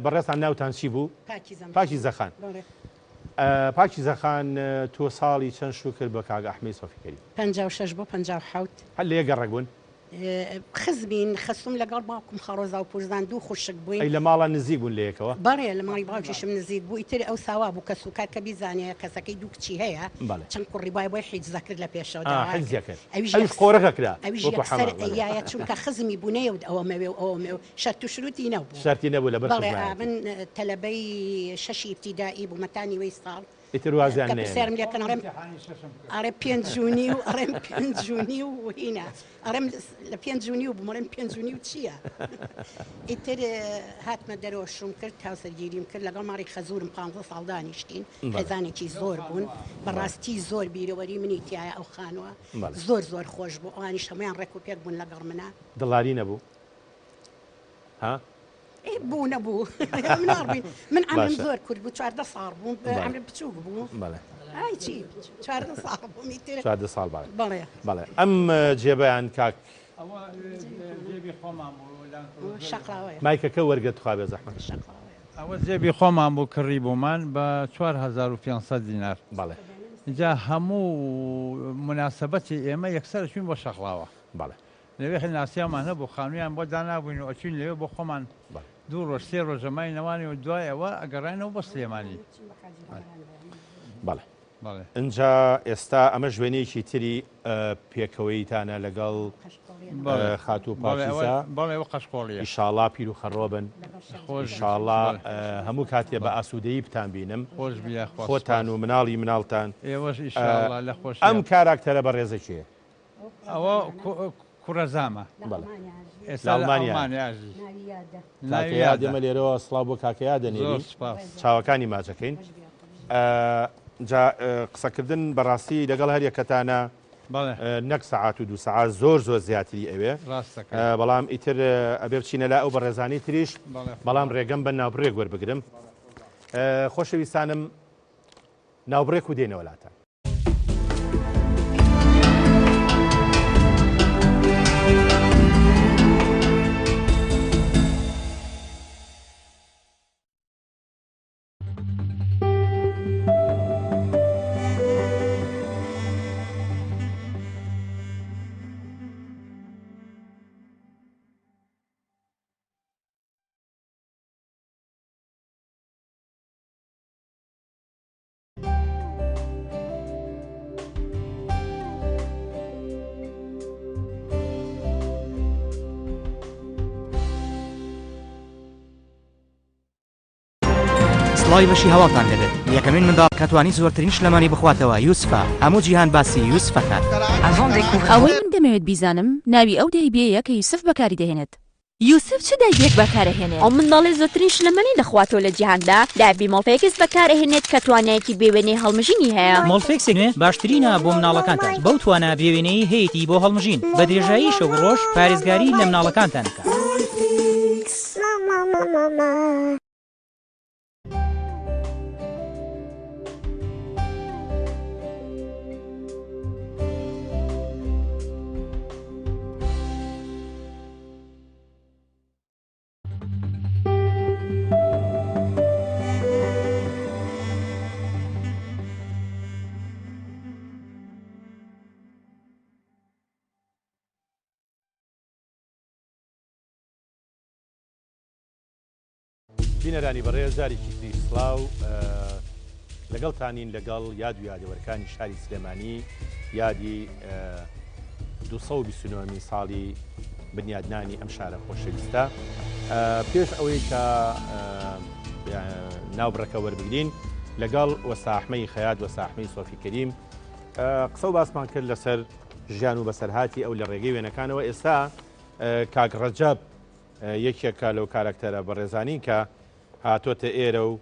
بەڕێستان ناوتان چی بوو؟ پاکی زەخان. پاکی زەخان تۆ ساڵی چەند شو کرد بە کاگ ئەحمەی سۆفیکەری؟ 56 بۆ 57 هەر لێ گەڕێک بوون؟ خزبین خستم لەگەڵ باوکم خەڕۆزا و پوزدان دوو خوشک بووین. ئەی لە ماڵە نزیک بوون لەیەکەوە؟ بەڵێ لە ماڵی باوکیشم نزیک بوو ئیتر ئەو ساوا بوو کە سوکار کە بیزانێ کەسەکەی دوو کچی هەیە چەند کوڕی بای بۆی حیجز دەکرد لە پێشەوە ئەویش قۆرەکە کرا ئەویژە چونکە خزمی بوونەیە و ئەوە مەوێ و ئەوە مێ شەرت و شروتی نەبوو شەرتی نەبوو لە بەڵێ من تەلەبەی شەشی ابتیدایی بوومەتانی وەی ساڵ ئیتر وازیان سێرم لێکەن ئەڕێ پێنج جوونی و ئەڕێم پێنج جوونی و هینە ئەڕێم لە پێنج جوونی و بمەڕێم پێنج جوونی و چییە؟ ئیتر هاتمە دەرەوە شوم کرد تاوسەرگیریم کرد لەگەڵ ماڕی خەزورم 15 ساڵ دانیشتین خێزانێکی زۆر بوون بەڕاستی زۆر بیرەوەری منی تایە ئەو خانووە زۆر خۆش بوو ئەوانیش هەمویان ڕێک و پێک بوون لەگەڵ منە دڵاری نەبوو ها؟ بوو نەبوو من ئەمرم زۆر کورد بوو 14 ساڵ بووم ئەمرم بچووک بوو چی 14 ساڵ بووم 14 ساڵ بەڵێ بەڵێ ئەم جێبەیان کاک مایکەکە وەرگرت خوا بێ زەحمەت ئەوە جێبی خۆمان بوو کڕی بوومان بە 4500 دینار بەڵێ اینجا هەموو مناسبەتی ئێمە یەکسەر چوین بۆ شەخڵاوە بەڵێ لەوێ ناسیامان هەبوو خانوویان بۆ دانابووین و ئەچین لەوێ بۆ خۆمان دوو ڕۆژ سێ ڕۆژەمای نەوانی و دوایەوە ئەگەڕێنەوە بۆ سلێمانی بەڵێ اینجا ئێستا ئەمە ژوێنێکی تری پێکەوەیتانە لەگەڵ خاتوو پاکیزە بەڵێ قەشقۆڵیە ئیشاڵا پیر و خەڕۆبن ئیشاڵا هەموو کاتێ بە ئاسوودەیی بتان بینم خۆتان و مناڵی مناڵتان ئەم کاراکتەرە بە ڕێزەکیە ئەوە کوڕەزامە کاکەیا دێمە لێرەوە سڵاو بۆ کاکەیا دەنێری چاوەکانی ماچەکەین جا قسەکردن بەڕاستی لەگەڵ هەر یەکەتانە نەک سەعات و 2 سەعات زۆر زیاتری ئەوێ بەڵام ئیتر ئەبێ بچینە لا ئەو بەڕێزانی تریش بەڵام ڕێگەم بە ناوبڕێک وەربگرم خۆشەویستانم ناوبڕێک و دێنەوەلاتان سڵاوی بەشی هەواڵتان دەبێت یەکەمین منداڵ کەتوانی زۆرترین شلەمانی بخواتەوە یوسفە هەموو جیهان باسی یوسفەکات ئەوەی من دەمەوێت بیزانم ناوی ئەو دایبێیە کە یوسف بەکاری دەهێنێت یوسف چ دایبێک بەکارەهێنێت ئەو منداڵی زۆرترین شلەمانی دەخواتەوە لە جیهاندا دایبی مۆڵفێکس بەکارەهێنێت کە توانایەکی بێوێنەی هەڵمژینی هەیە مۆڵفێکسێک نوێ باشترینە بۆ مناڵەکانتان بەو توانە بێوێنەی هەیەی بۆ هەڵمژین بە درێژایی شەو ڕۆژ پارێزگاری لە مناڵەکانتان بکات بینەرانی بەڕێز جارێکی تری سڵاو لەگەڵتانین لەگەڵ یاد و یادەوەرەکانی شاری سلێمانی یادی 229 ساڵی بنیادنانی ئەم شارە خۆشەویستە پێش ئەوەی کە ناوبڕەکە وەربگرین لەگەڵ وەساحمەی خەیات وەساحمەی سۆفی کەریم قسە و باسمان کرد لەسەر ژیان و بەسەرهاتی ئەو لە ڕێگەی وێنەکانەوە ئێستا کاک ڕەجەب یەکێکە لەو کارکتەرە بەڕێزانی کە هاتۆتە ئێرە و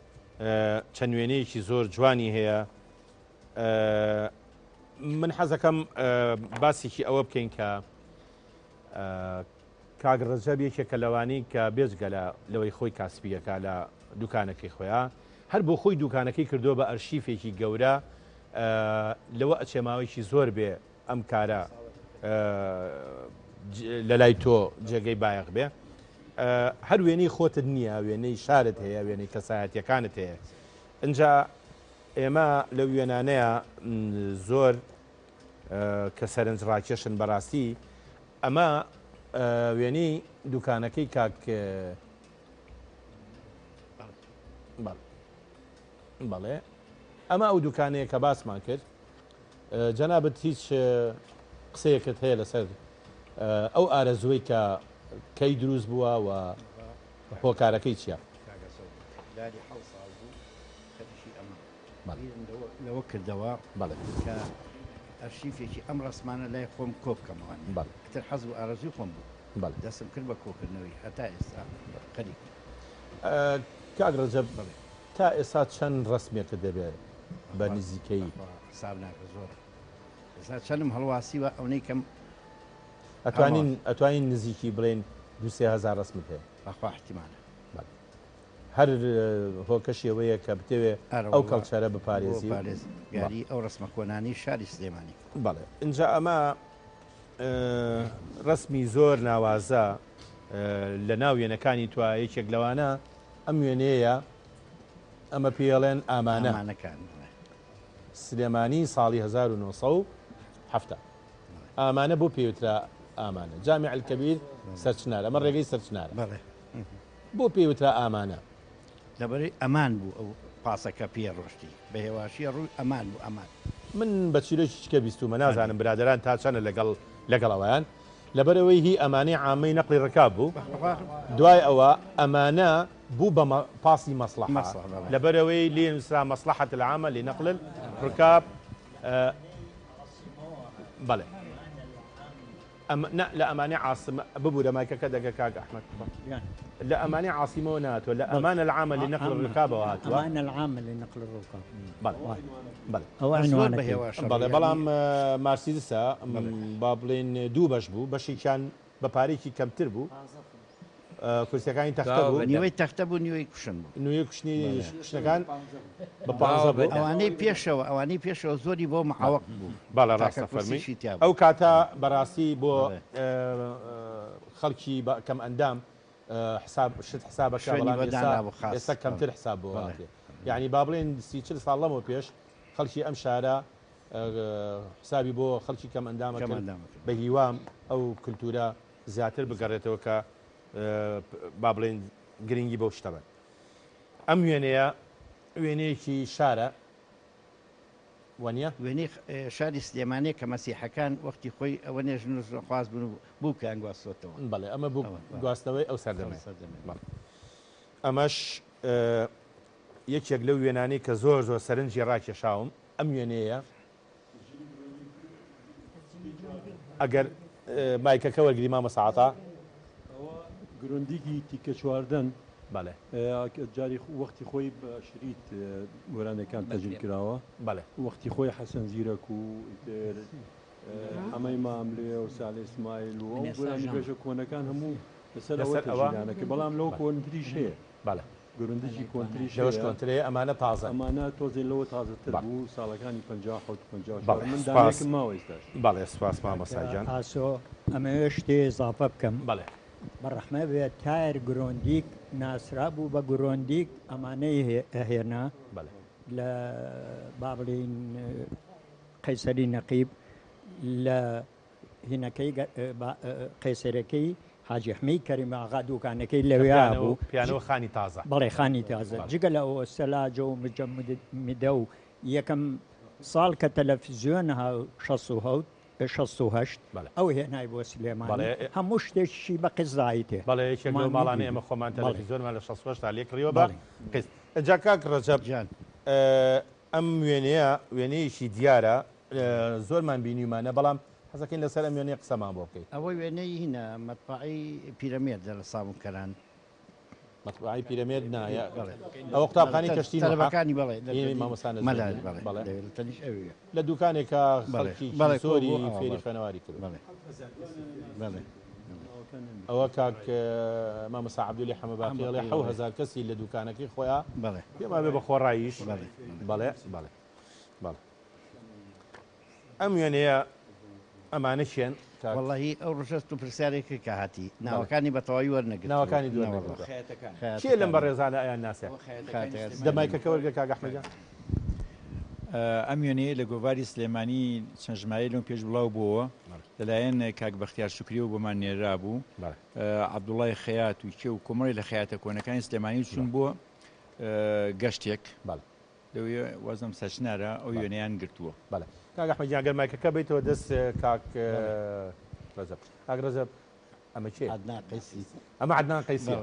چەند وێنەیەکی زۆر جوانی هەیە من حەزەکەم باسێکی ئەوە بکەین کە کاک ڕەجەب یەکێکە لەوانەی کە بێجگە لەوەی خۆی کاسبیەکە لە دوکانەکەی خۆیان هەر بۆ خۆی دوکانەکەی کردووە بە ئەرشیفێکی گەورە لەوە ئەچێ ماوەیەکی زۆر بێ ئەم کارە لە لای تۆ جێگەی بایەق بێ هەر وێنەی خۆتت نییە وێنەی شارت هەیە وێنەی کەسایەتیەکانت هەیە ئەجا ئێمە لەو وێنانەیە زۆر کە سەرنج ڕاکێشن بەڕاستی ئەمە وێنەی دوکانەکەی کاک بەڵێ ئەمە ئەو دوکانەیە کە باسمان کرد جەنابەت هیچ قسەیەکت هەیە لەسەر ئەو ئارەزوەی کە کەی دروست بووە و هۆکارەکەی چییە؟ داری حەو ساڵ بوو خەریشی ئەمە لەوە کردەوە بەڵێ کە ئەرشیفێکی ئەم ڕسمانە لای خۆم کۆ بکەمەوە تر حەز و ئارەزوی خۆم بوو دەستم کرد بە کۆکردنەوەی هەتا ئێستا خەریک کاک ڕەجەب تا ئێستا چەند ڕسمێکە دەبێت بە نزیکەی حساب ناکە زۆر ئێستا چەندم هەڵواسیوە ئەوەی کەم ئەتوانین نزیکی بڵێن 2-3,000 ڕسمت هەیە بەخوا احتیمالە هەر هۆکەشێوەیە کە بتەوێ ئەو کەڵچەرە بپارێزی یاری ئەو ڕسمە کۆنانی شاری سلێمانی بەڵێ اینجا ئەمە ڕسمی زۆر ناوازە لە ناو وێنەکانی توە یەکێک لەوانە ئەم وێنەیە ئەمە پێڵێن ئامانەکان سلێمانی ساڵی 1970 ئامانە بۆ پێوترا ئامانە جامع الکەبیر سەرچنارە ئەمە ڕێگەی سەرچنارە بۆ پێوترا ئامانە لەبەرەی ئەمان بوو ئەو پاسەکە پێ ڕۆشتی بە هێواشی ڕووی ئەمان بوو ئەمان من بە چیرۆکی چکە بیستومە نازانم برادران تا چەنە لەگەڵەوەیان لەبەرەوەی هی ئەمانەی عامەی نەقلی ڕکاب بوو دوای ئەوە ئەمانە بوو بە پاسی مەسلحە لەبەرەوەی لێ نووسرا مەسلحەت العامە لنقل الركاب بەڵێ لە ئەمانەی عاصمە ببوو لە مایکەکە دەگە کاک ئەحمەد لە ئەمانەی عاصمەوە ناتوە لە ئەمانە العامە لنقل الركابەوە هاتووە ئەمانە العامە لنقل الركاب بەڵێ بەڵام مارسیدسە با بڵێن دوو بەش بوو بەشێکیان بە پارێکی کەمتر بوو کورسەکانی تەختە بوو نیوەی تەختە بوو نیوەی کوشن بوو نوێی کوشتنی کوشتەکان بە ئەوانەی پێشەوە زۆری بۆ محاوەق بوو باڵە ڕاستە فەرمی ئەو کاتە بەڕاستی بۆ خەڵکی کەم ئەندام حسابەکە ئێستا کەمتر حساب بۆ یعنی با بڵێن 30-40 ساڵ لەمەوە پێش خەڵکی ئەم شارە حسابی بۆ خەڵکی کەم ئەندامەکە بە هیوام ئەو کللتورە زیاتر بگەڕێتەوە کە با بڵێن گرنگی بەو شتەبن ئەم وێنەیە وێنەیەکی شارە وانە وێنەی شاری سلێمانەیە کە مەسیحەکان وەختی خۆی ئەوە نێژن خواست بوون بوو کە ئەنگواستۆتەوە بەڵێ ئەمە بوو گواستنەوەی ئەو سەردەمە ئەمەش یەکێک لەو وێنانەی کە زۆر زۆر سەرنجی ڕاکێشاوم ئەم وێنەیە ئەگەر مایکەکە وەرگری مامە ساعەتا گرۆندیکی تیکە چواردن بەڵێ جاری وەختی خۆی بە شریت وەرانەکان تەجل کراوە بەڵێ وەختی خۆی حەسەن زیرەک و ئەمەی ماملێ و ساڵی ئیسماعیل و وەرانی بێژە کۆنەکان هەموو لەسەر ئەوەکە بەڵام لەو کۆنتریش هەیە بەڵێ گرۆندیکی کۆنتریش کۆنترێ ئەمانە تازە ئەمانە تۆزێ لەوە تازەتر بوو ساڵەکانی 50 من دانێکم ماوەیستاش بەڵێ سوپاس مامەساجان ئاسۆ ئەمە شتێ ئضافە بکەم بەڵێ بەڕەحمە بێت تایر گرۆندیک ناسرا بوو بە گرۆندیک ئەمانەی هێنا لە با بڵین قەیسەری نەقیب لە هینەکەی قەیسەرەکەی حاجی حمید کەریم ئاغا دوکانەکەی لەوێ بوو پیانۆ خانی تازە بەڵێ خانی تازە جگە لە ئەوە سەلاجە و مجەمدە و یەکەم ساڵ کە تەلەڤیزیۆن ها 68 ئەو هێنای بۆ سلێمانی هەموو شتێکی بە قزایتێ بەڵێ یەکێک لەو ماڵانەی ئێمە خۆمان تەلەڤیزیۆنمان لە 68 تا لێکڕیوە بە ئەجا کاک ڕەجەب ئەم وێنەیەکی دیارە زۆرمان بینیمانە بەڵام حەزەکەین لەسەر ئەم وێنەیە قسەمان بۆ بکەیت ئەوەی وێنەی هینە مەتبعی پیرەمێردە لە سابونکەران مەتبعی پیرەمێرد نایە ئەوە قوتابخانەی کەشتی تەلەبەکانی بەڵێ مامۆستانە تەنیش ئەوەیە لە دوکانێکە خەڵکی زۆری فێری خوێنەواری کرد ئەوە کاک مامۆستا عەبدولی حەمەباقیڵێ 7000 کەسی لە دوکانەکەی خۆیان پێما بێ بە خۆڕاییش بەڵێ ئەم وێنەیە ئەمانە شێن والله ئەو ڕژەست و پرسیارێکی کە هاتی ناوەکانی بەتەواوی وەرنەگرت ناوەکانی چێ لەم بە ڕێزانە ئەیان ناسێ دەمایکەکە وەرگە کاک ئەحمەد ئەم وێنەیە لە گۆڤاری سلێمانی چەند ژمارە لەم پێش بڵاو بووە لەلایەن کاک بەختیار شکری و بۆمان نێرا بوو عەبدوڵای خەیات و کێ و کۆمەڵی لە خەیاتە کۆنەکانی سلێمانی چوون بووە گەشتێک لەوێ وەزم سەچنارە ئەو وێنەیان گرتووە کاک ئەحمەد گەر مایکەکە بیتەوە دەست کاک ڕەزەب کاک ڕەزەب ئەمە چێ ئەمە عەدنان قەیسی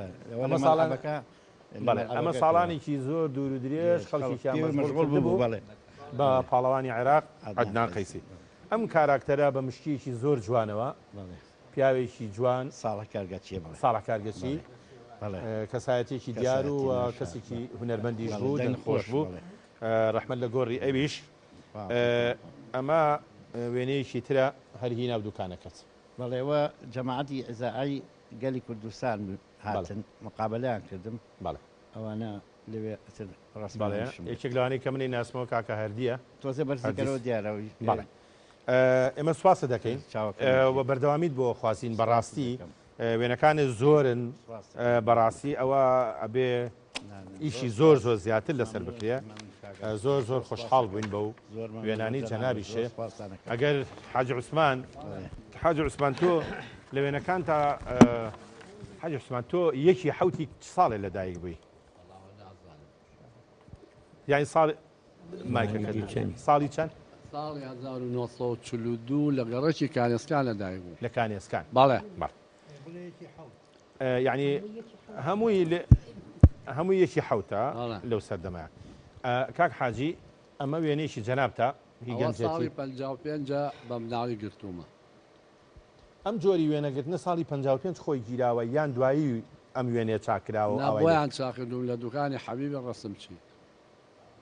ئەمە ساڵانێکی زۆر دوور و درێژ خەڵکیان مەشغوڵ بوو بە پاڵەوانی عێراق عەدنان قەیسی ئەم کاراکتەرە بە مشکیەکی زۆر جوانەوە پیاوێکی جوان ساڵە کارگەچی ساڵە کارگەچی کەسایەتێکی دیار و کەسێکی هونەرمەندیش بوو دەنخۆش بوو ڕەحمەت لە گۆڕی ئەویش ئەمە وێنەیەکی ترە هەرهی ناو دوکانەکەت بەڵێوە جەماعەتی ئەزاعی گەلی کوردستان هاتن مقابلەیان کردم ئەوانە لەوێ یەکێک لەوانەی کە منی ناسمەوە کاکە هەردیە تۆزە بەرزەکەەوە دیارەوەی ئێمە سوپاسە دەکەین و بەردەوامیت بۆ خواسین بەڕاستی وێنەکانت زۆرن بەڕاستی ئەوە ئەبێ ئیشی زۆر زۆر زیاتر لەسەر بکرێ زۆر زۆر خۆشحاڵ بووین بەو وێنانی جەنابیشێ ئەگەر حاج عوسمان تۆ لە وێنەکان تا حاج عوسمان تۆ یەکی حوتی ساڵێ لەدایک بووی یعنی ساڵی ساڵی چەند ساڵی 1942 لە گەڕەکی کانێسکان لەدایک بوو لە کانێسکان بەڵێ یعنی هەموو یەکی حوتە لەو سەردەمایە کاک حاجی ئەمە وێنەیەکی جەنابتە ساڵی 55 بە مناڵی گرتومە ئەم جۆری وێنەگرتنە ساڵی 55 خۆی گیراوە یان دوایی ئەم وێنێ چاکراوە بۆیان چاکردوم لە دوکانی حەبیبی ڕەسمچی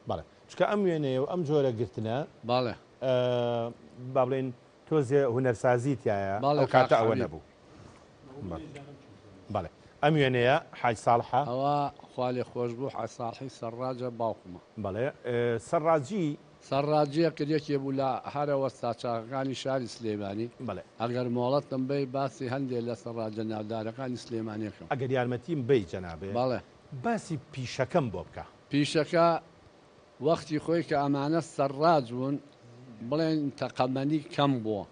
بەڵێ چکە ئەم وێنەیە و ئەم جۆرە گرتنە بەڵێ با بڵێن تۆزێ هونەرسازی تایە ئەو کاتە ئەوە نەبوو بەڵێ ئەم وێنەیە حاج ساڵحە ئەوە خوا لێ خۆش بوو حاج ساڵحی سەرڕاجە باوکمە بەڵێ سەرڕاجیە کردێکی بوو لە هەرەوە ساچاکەکانی شاری سلێمانی بەڵێ ئەگەر مۆڵەتم بێ باسی هەندێک لە سەرڕاجە ناودارەکانی سلێمانیەکەم ئەگەر یارمەتیم بێ جەنابێ بەڵێ باسی پیشەکەم بۆ بکە پیشەکە وەختی خۆی کە ئەمانە سەرڕاج بوون بڵێن تەقەمەنی کەم بووە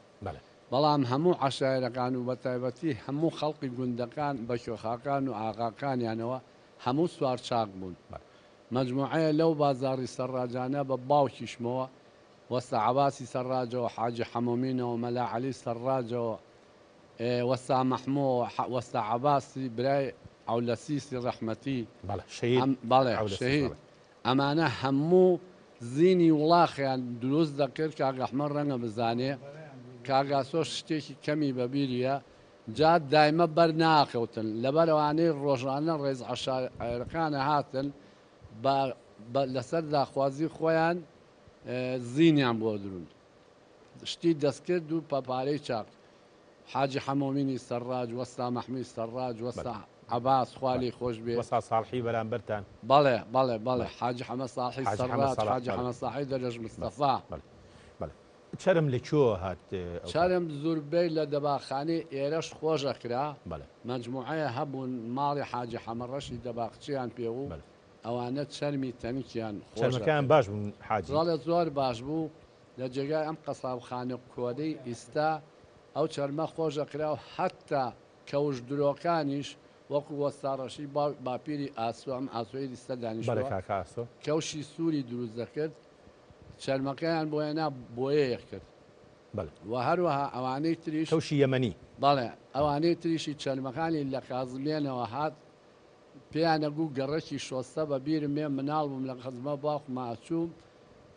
بەڵام هەموو عەشایرەکان و بەتایبەتی هەموو خەڵقی گوندەکان بە شۆخاکان و ئاغاکانیانەوە هەموو سوار چاک بوون مەجموعەیە لەو بازاڕی سەرڕاجانە بە باوکیشمەوە وەستا عەباسی سەرڕاجەوە حاجی حەمومینەوە مەلا عەلی سەرڕاجەوە وەستا مەحمووە وەستا عەباسی برای عەولەسیسی ڕەحمەتی بەڵێ شەهید ئەمانە هەموو زینی وڵاخیان دروست دەکرد کاک ئەحمەد ڕەنگە بزانێ کاگاسۆ شتێکی کەمی بەبیریە جات دایمە بەر ناکەوتن لەبەرەوانەی ڕۆژانە ڕێز عەشایرەکانە هاتن لەسەر داخوازی خۆیان زینیان بۆ درون شتی دەستکرد و پەپارەی چاک حاجی حەمومینی سەرڕاج وەستا مەحموی سەرڕاج وەستا عەباس خوالی خۆش بێ وەستا ساڵحی بەرامبەرتان بەڵێ حاجی حەمەد ساڵحی سەرڕاج حاجی حەمەد ساڵحی دەرەژ مستەفا چرم لە چۆ هات چرم زۆربەی لە دەباخانەی ئێرەش خۆشەکرا مەجموعەیە هەبوون ماڵی حاجی حەمەڕەشی دەباخچیان پێوو ئەوانە چەرمی تەنیکیان خۆشەکان باش بوون حاجی زۆر باش بوو لە جێگای ئەم قەسابخانە کۆدەی ئیستا ئەو چەرمە خۆشەکرا و حتا کەوش درۆکانیش وەکو وەستاڕەشی باپیری ئاسو ئەم ئاسۆی دیستە دانیشتوە کەوشی سووری دروست دەکرد چەرمەکەیان بۆیەنا بۆیەیەک کرد و هەروەها ئەوانەی تریش کەوشی یەمەنی بەڵێ ئەوانەی تریشی چەرمەکانی لە کازمێنەوە هات پێیان نەگوو گەڕەکی شۆستە بە بیرم مێ مناڵ بووم لە خەزمە باوکما ئەچووم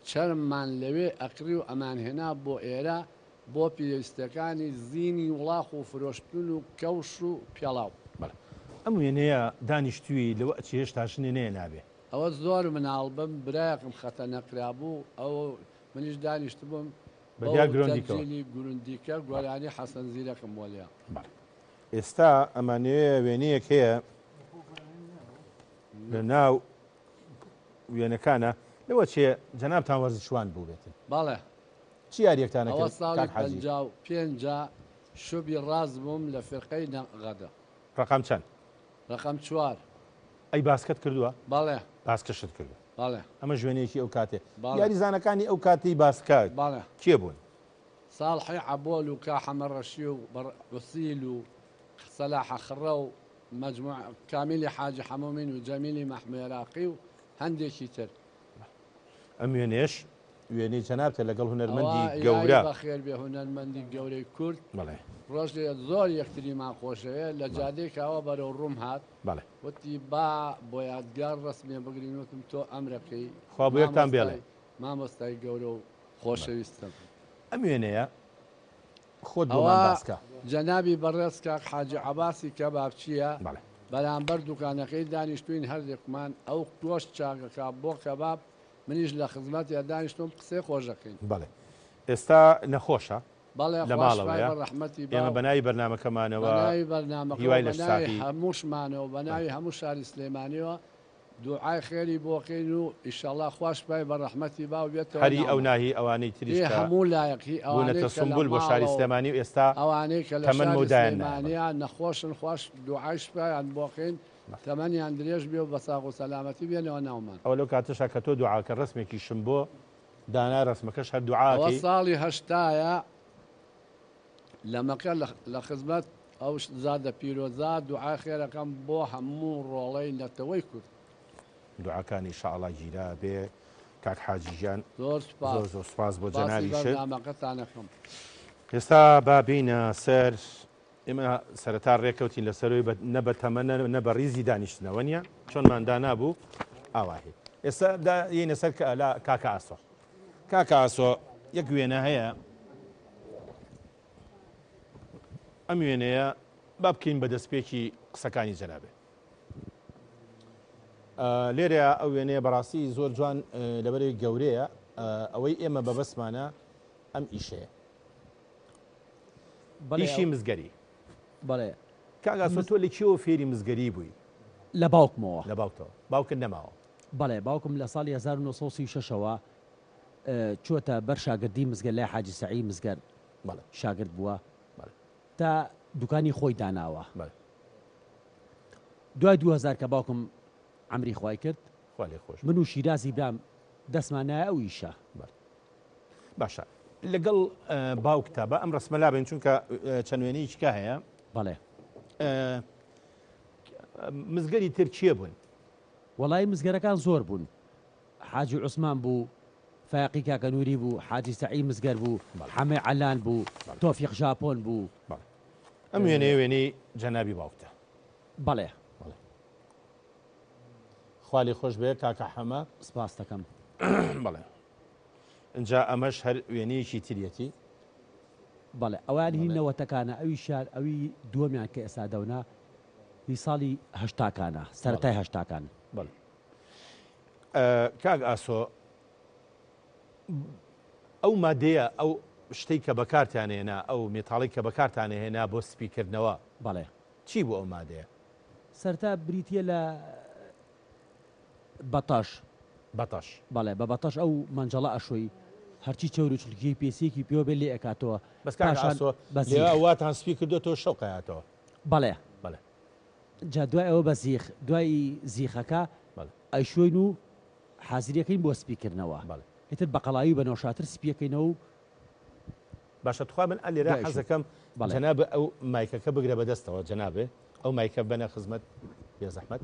چەرممان لەوێ ئەکری و ئەمان هێنا بۆ ئێرە بۆ پێویستەکانی زینی وڵاخ و فرۆشتن و کەوش و پێڵاو ئەم وێنەیە دانیشتووی لەوە چی هێشتا شنێنەیە نابێ ئەوە زۆر مناڵ بم برایەکم خەتە نەکرابوو ئەو منیش دانیشت بووم گوروندیکە گۆرانی حەسەن زیرەکەم وەلیا ئێستا ئەمانەیە وێنەیەک هەیە لە ناو وێنەکانە لەوە چێ جەنابتان وەرزشوان بوو بێتن بەڵێ چی یاریەکتانە ئەوە کرد ساڵی کاک حاجی 55 شوبی ڕاز بووم لە فێرقەی نەغەدە ڕقم چەند ڕقم 4 ئەی باسکەت کردووە بەڵێ باسکەشت کردو بەڵێ ئەمە ژوێنێکی ئەو کاتێ یاریزانەکانی ئەو کاتی باسکات بەڵێ کێ بوون ساڵحی عەبۆل و کاحەمە ڕەشی و وسیل و سەلاح خڕە و مجموع کامیلی حاجی حەمومین و جەمیلی مەحمێراقی و هەندێکی تر ئەم وێنێش وێنەی جەنابتە لەگەڵ هونەرمەندی گەورە بەخێر بێ هونەرمەندی گەورەی کورد بەڵێ ڕۆژێ زۆر یەکتریمان خۆشەوێ لە جادێکەوە بەرەو ڕووم هات بەڵێ وتی با بۆ یادگار ڕسمێ بگرین وتم تۆ ئەمرەکەی خوا بۆ یەکتان بێڵێ مامۆستای گەورە و خۆشەویستم ئەم وێنەیە خۆت بۆمان باسکە جەنابی بەڕێز کاک حاجی عەباسی کەباب چییە بەرامبەر دوکانەکەی دانیشتوین هەردێکمان ئەو گۆشت چاکەکە بۆ کەباب منیش لە خزمەتی دانیشتم قسەی خۆشەکەین بەڵێ ئێستا نەخۆشە بەڵێ لە ماڵەوەیە ڕەحمەتی ئێمە بەناوی بەرنامەکەمانەوە هیوای لە ساتی هەمووشمانەوە بەناوی هەموو شاری سلێمانیەوە دوعای خێری بۆکەین و ئیشەڵا خوش پای بە ڕەحمەتی با و بێتەوە هەری ئەو ناهی ئەوانەی تریش هەموو لایەقی بوونەتە سمبول بۆ شاری سلێمانی و ئێستا ئەوانەی کە لە شاری سلێمانیان نەخۆشن خوش دوعایش پایان بۆکەین تەمەنیان درێژ بێ و بە ساغ و سەلامەتی بێنەوە ناومان ئەوە لەو کاتەشا کە تۆ دوعاکە ڕسمێکی شم بۆ دانا ڕسمەکەش هەر دوعاکەی ساڵی هەشتایە لە مەکە لە خزمەت ئەو زادە پیرۆزا دوعای خێرەکەم بۆ هەموو ڕۆڵەی نەتەوەی کورد دوعاکانی ئینشاءڵڵا گیرا بێ کاک حاجیجان زۆر سوپاس بۆ جەنابیشت نامەکەتانەکەم ئێستا با بینە سەر ئێمە سەرەتا ڕێکەوتین لەسەرەوەی نە بە تەمەنە نە بە ریزی دانیشتنەوە نیە چۆنماندا نابوو ئاواهێ ئێستا یەنە سەر کاکە ئاسۆ کاکە ئاسۆ یەک وێنە هەیە ئەم وێنەیە با بکەین بە دەستپێکی قسەکانی جەنابێ لێرە ئەو وێنەیە بەڕاستی زۆر جوان لەبەرەوەی گەورەیە ئەوەی ئێمە بەبەسمانە ئەم ئیشەیە ئیشی مزگەری بەڵێ کاگاسۆ تۆ لە کێوە فێری مزگەری بووی لە باوکمەوە لە باوکتەوە باوکن نەماوە بەڵێ باوکم لە ساڵی 1936ەوە چۆتە بەر شاگردی مزگەر لای حاجی سەعی مزگەر شاگرد بووە تا دوکانی خۆی داناوە دوای 2000 کە باوکم ئەمری خوای کرد من و شیرازی برام دەستمانایە ئەو ئیشە باشە لەگەڵ باوکتە بە ئەم ڕسمە لابێن چونکە چەند وێنەیەکە هەیە بەڵێ مزگەری تر چیە بوون وەڵای مزگەرەکان زۆر بوون حاجی عوسمان بوو فاقی کاکەنووری بوو حاجی سەعی مزگەر بوو حەمێ عەلان بوو تۆفیق ژاپۆن بوو ئەم وێنەیە وێنەی جەنابی باوکتە بەڵێ خوالی خۆش بێ کاکە حەمە سپاس دەکەم بەڵێ اینجا ئەمەش هەر وێنەیەکی تریەتی بەڵێ ئەوان هی نەوەتەکانە ئەوی شار ئەوی دووەمیان کە ئێستا دەونا هی ساڵی هەشتاکانە سەرەتای هەشتاکان بەڵێ کاک ئاسۆ ئەو مادەیە ئەو شتەی کە بەکارتانێنا ئەو مێتاڵی کە بەکارتانێهێنا بۆ سپیکردنەوە بەڵێ چی بۆ ئەو مادەیە سەرتا بریتە لە بەتەش بەڵێ بە بەتەش ئەو مەنجەڵە ئەشۆی هەرچی چەور و چلکی پێسێکی پێوە بێ لێ ئەکاتەوە واتان سپی کردوەوە شەوقەیاتەوە بەڵێ بەڵێ جا دوای ئەوە بە زیخ دوای زیخەکە ئەیشۆین و حازریەکەین بۆ سپیکردنەوە هێتر بەقەڵاوی بە نەوشاتر سپیەکەینەوە و باشە تخوا من ئەلێرا حەزەکەم جەنابە ئەو مایکەکە بگرە بەدەستەوە جەنابێ ئەو مایکە بەنە خزمەت بێ زەحمەت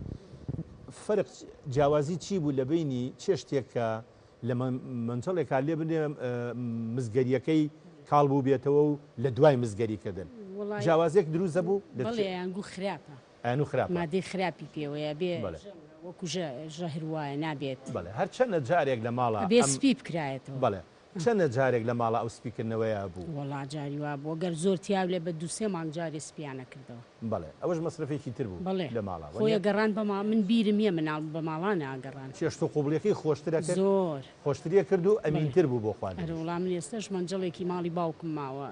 فرق جیاوازی چی بوو لە بینی چێ شتێکە لە منجەڵێکا لێ بنێ مزگەریەکەی کاڵ بوو بێتەوە و لە دوای مزگەریکردن جیاوازێک دروزە بوو ئەنگو خراپە ئەنو خراپ مادەی خراپی پێوەیە بێ وەکو ژەهر وایە نابێت بەڵێ هەر چەندە جارێک لە ماڵە بێ سپی بکرایەتەوە بەڵێ چەندە جارێک لە ماڵە ئەو سپیکردنەوەیە بوو وەڵا جاری وا بۆ گەر زۆر تیاو لێ بە دووسێ مانگ جارێ سپیانە کردەوە بەڵێ ئەوەش مەسرفێکی تر بوو بەڵێ لە ماڵە خۆیە گەڕان بە من بیرم یە مناڵ بە ماڵانە ئاگەڕان چێشت و قوبڵەکەی خۆشترە کرد زۆر خۆشتریە کرد و ئەمینتر بوو بۆ خوارد وەڵام من ئێستاش مەنجەڵێکی ماڵی باوکم ماوە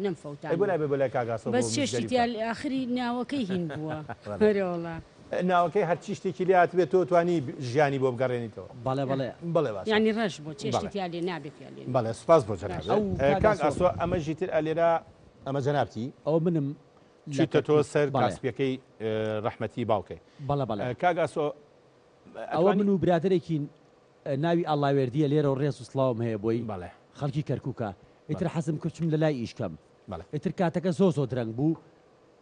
نەمفەوتان بەلای کاگاسۆ بەس چێشتی آخری ناوەکەی هین بووە هەرێوەڵا ناوەکەی هەرچی شتێکی لات بێت تۆ توانی ژیانی بۆ بگەڕێنیتەوە بەڵێ بەڵێ بڵێ باش ینی ڕەش بۆ چێشتیا لێ نابێت بەڵێ سوپاس بۆ جەناب کاک ئاسۆ ئەمە ژیتر ئەلێرا ئەمە جەنابتی ئەو منم چیتە تۆ سەر کاسپیەکەی ڕەحمەتی باوکەی بەڵێ بەڵێ کاک ئاسۆ ئەوە من و برادێکی ناوی ئەڵاوێردیە لێرە و ڕێز و سڵاوم هەیە بۆی بەڵێ خەڵکی کەرکووکە ئیتر حەزم کردچم لە لای ئیشکەم ئیتر کاتەکە زۆ درەنگ بوو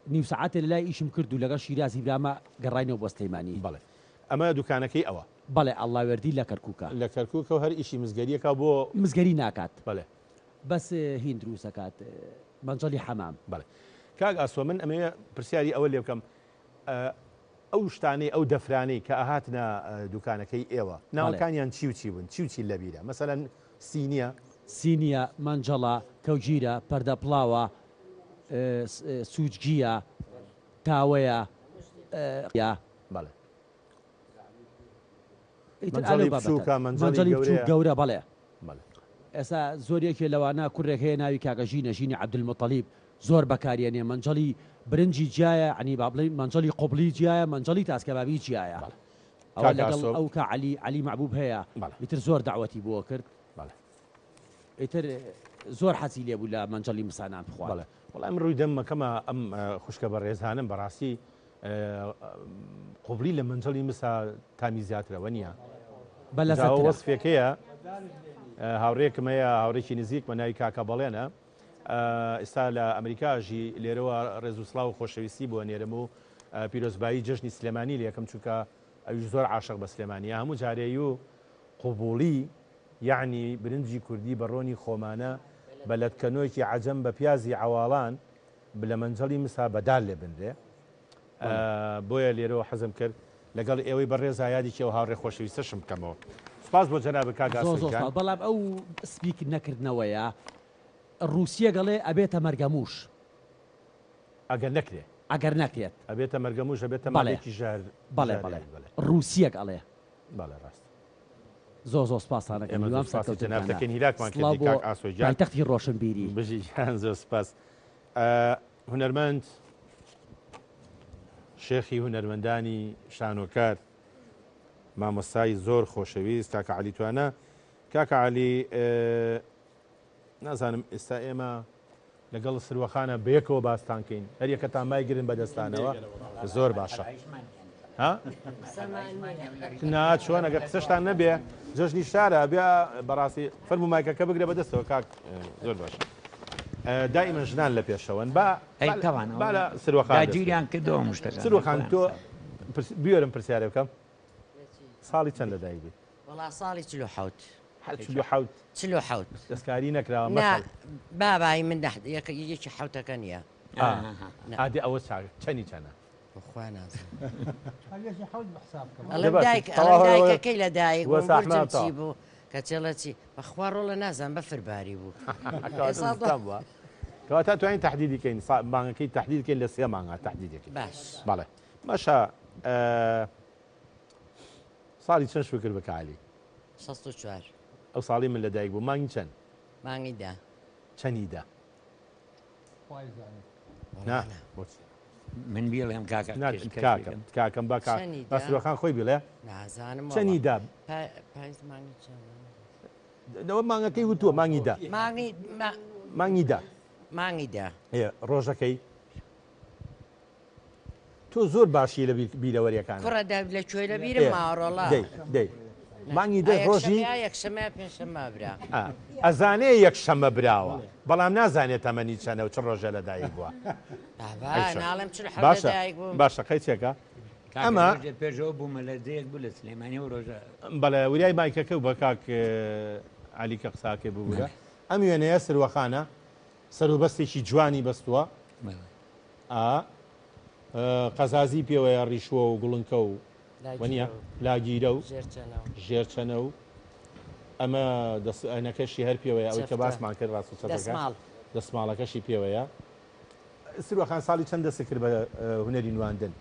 نیو سعاتێ لە لای ئیشم کرد و لەگەڵ شیرازی برامە گەڕاینەوە بۆ سلەیمانی بەڵێ ئەمە دوکانەکەی ئەوە بەڵێ ئەڵاوێردی لە کەرکووکە لە کەرکووکە و هەر ئیشی مزگەریەکە بۆ مزگەری ناکات بەڵێ بەس هین دروستەکات مەنجەڵی حەمام بەڵێ کاک ئاسۆ من ئەمێ پرسیاری ئەوە لێ بکەم ئەو شتانەی ئەو دەفرانەی کە ئاهاتنە دوکانەکەی ئێوە ناوەکانیان چی و چی بوون چی و چی لە بیرە مەسەلەن سینیە مەنجەڵە کەوجیرە پەردە پڵاوە سوچگیە تاوەیە بەڵێ مەنجەڵی بچوو گەورە بەڵێ ئێستا زۆرێکی لەوانە کوڕێک هەیە ناوی کاکەژی نەژینی عەبدولمەتەلیب زۆر بەکارێنێ مەنجەڵی برنجی جیایە عنی با بڵێ مەنجەڵی قوبلی جیایە مەنجەڵی تاسکەبابی جیایە ئەوە لەگەڵ ئەو کە علی معبوب هەیە ئیتر زۆر داوەتی بۆ کرد ئیتر زۆر حەزی لێبوو لە مەنجەڵی مسانان بخوارە وەڵام ڕووی دەمەکەمە ئەم خوشکە بە ڕێزانم بەڕاستی قوبلی لە مەنجەڵی مسا تامی زیاترەوە نییە وەسفێکەیە هاوڕێکم هەیە هاوڕێکی نزیکمە ناوی کاکە بەڵێنە ئێستا لە ئەمریکاژی لێرەوە ڕێز و سڵاو و خۆشەویستی بووە نێرم و پیرۆزبایی جژنی سلێمانی لە یەکەم چووکە ئەویش زۆر عاشق بە سلێمانیە هەموو جارێی و قوبوڵی یعنی برنجی کوردی بەڕۆنی خۆمانە بە لەتکەنۆیەکی عەجەم بە پیازی عەواڵان لە مەنجەڵی مسا بەدار لێ بنرێ بۆیە لێرەوە حەزم کرد لەگەڵ ئێوەی بەڕێزا یادێکیەوە هاوڕێ خۆشەویستەشم بکەمەوە سپاس بۆ جەنابە کاک ئاسۆ بەڵام ئەو سپیک نەکردنەوەیە رووسیە گەڵێ ئەبێتە مەرگەموش ئەگەر نەکرێت ئەگەر نەکرێت ئەبێتە مەرگەموش ئەبێتە ماڵێکی ژار بەڵێ بەڵێ رووسیەک ئەڵێ بەڵێ ڕاست زۆ سپاسانەکەن تەختی ڕۆشنبیری بژیان زۆر سپاس هونەرمەند شێخی هونەرمەندانی شانۆکار مامۆستای زۆر خۆشەویست کاکە عەلی توانە کاکە عەلی نازانم ئێستا ئێمە لەگەڵ سروەخانە بەیەکەوە باستانکەین هەر یەکەتان مایگرن بەدەستانەوە زۆر باشە چۆن ئەگەر قسەشتان نەبێ جەژنی شارە بیا بەڕاستی فەرمو مایکەکە بگرە بەدەستەوە کاک زۆر باشە دائما ژنان لە پێشەوەن با لە سروەخانگیریان کردەوە مشتەکە سروەخان تۆ بیۆرم پرسیارە بکەم ساڵی چەند لەدایک بێت وەڵا ساڵی 47 دەستکاری نەکراوە بابای من یەکی حوتەکە نییە ئادی ئەوە چەندی چەنە دایکەکەی لە دایک چی بوو کە چێڵە چی بەخوا ڕۆڵە نازان بە فرباری بوو کەواتە توانین تهدیدیکەین مانگەکەی تهدیدکەین لە 3 مانگە تهدیدەکەین باش بەڵێ باشە ساڵی چەند شو کرد بە کالی 64 ئەو ساڵی من لە دایک بوو مانگی چەند مانگی دا چەندیدا من بیڵێم کاکەم بە سروەخان خۆی بڵێ نازانم چەندیدا ئەوە مانگەکەی وتووە مانگیدا مانگیدا ڕۆژەکەی تۆ زۆر باشی لە بیرەوەریەکان کوڕەدا لە کوێ لە بیرم ماڕۆڵا دەی مانگی دە ڕۆژی یەکشەمە پێنجشەممە برا ئەزانێ یەکشەممە براوە بەڵام نازانێت تەمەنی چەنە و چ ڕۆژە لە دایک بووە باشە قەی چێکە ئەمە پێشەوە بوومە لە دەیەک بوو لە سلێمانی و ڕۆژە بەڵێ وریای مایکەکە و بە کاک عەلیکە قساکێ بووە ئەم وێنەیە سروەخانە سەروبەستێکی جوانی بەستووە قەزازی پێوەیە ڕیشوە و گوڵنکە و وەنیە لاگیرە و ژێرچەنە و ئەمە ئەنەکەشی هەر پێوەیە ئەوەی کە باسمان کرد ڕاست دەسماڵەکەشی پێوەیە سروەخان ساڵی چەند دەست کرد بە هونەری نواندن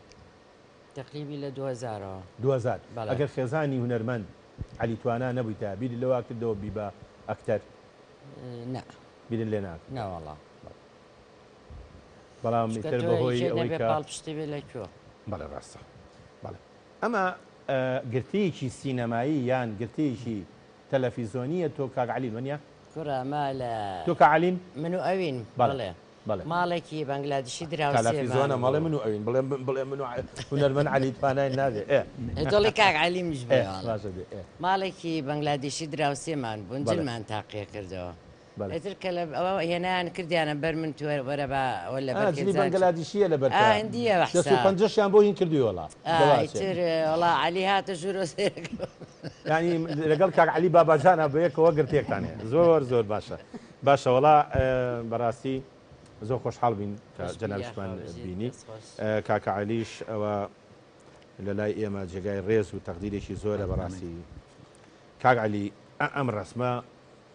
تقریبی لە 2000 ئەگەر خێزانی هونەرمەند عەلی توانە نەبوویتە بیری لەوا کردەوە بی بە ئەکتەر بیرن لێ ناکە ناوەڵا بەڵام ئیتر بەهۆی ئەوەی کە پشتی بێ لەکوێ بەڵێ ڕاستە ئەمە گرتەیەکی سینەمایی یان گرتەیەکی تەلەڤیزۆنیە تۆ کاک عەلی وەنیا؟ کوڕە مالە تۆ کاک عەلین؟ من و ئەوین بڵێ ماڵێکی بەنگلادیشی دراوسێ تەلەڤیزۆنە ماڵێ من و ئەوین بڵێ من و هونەرمەند عەلی توانای نابێ دڵی کاک عەلی مش بێ ماڵێکی بەنگلادیشی دراوسێمان بوون جلمان تاقیە کردەوە ئەتر کە لە ئەوە هێنان کردیانە بەر من وەرە بە بەنگلادیشیە لە بەر هەندیە 50 بۆ هین کردی وڵا تر وڵا عەلی هاتە ژوورۆ ینی لەگەڵ کاک عەلی باباجانە بەیەکەوە گرتێکتانێ زۆر باشە وڵا بەڕاستی زۆر خۆشحاڵ بین کە جەنابشمان بینی کاکە عەلیش ئەوە لە لای ئێمە جێگای ڕێز و تەقدیرێکی زۆرە بەڕاستی کاک عەلی ئەم ڕسمە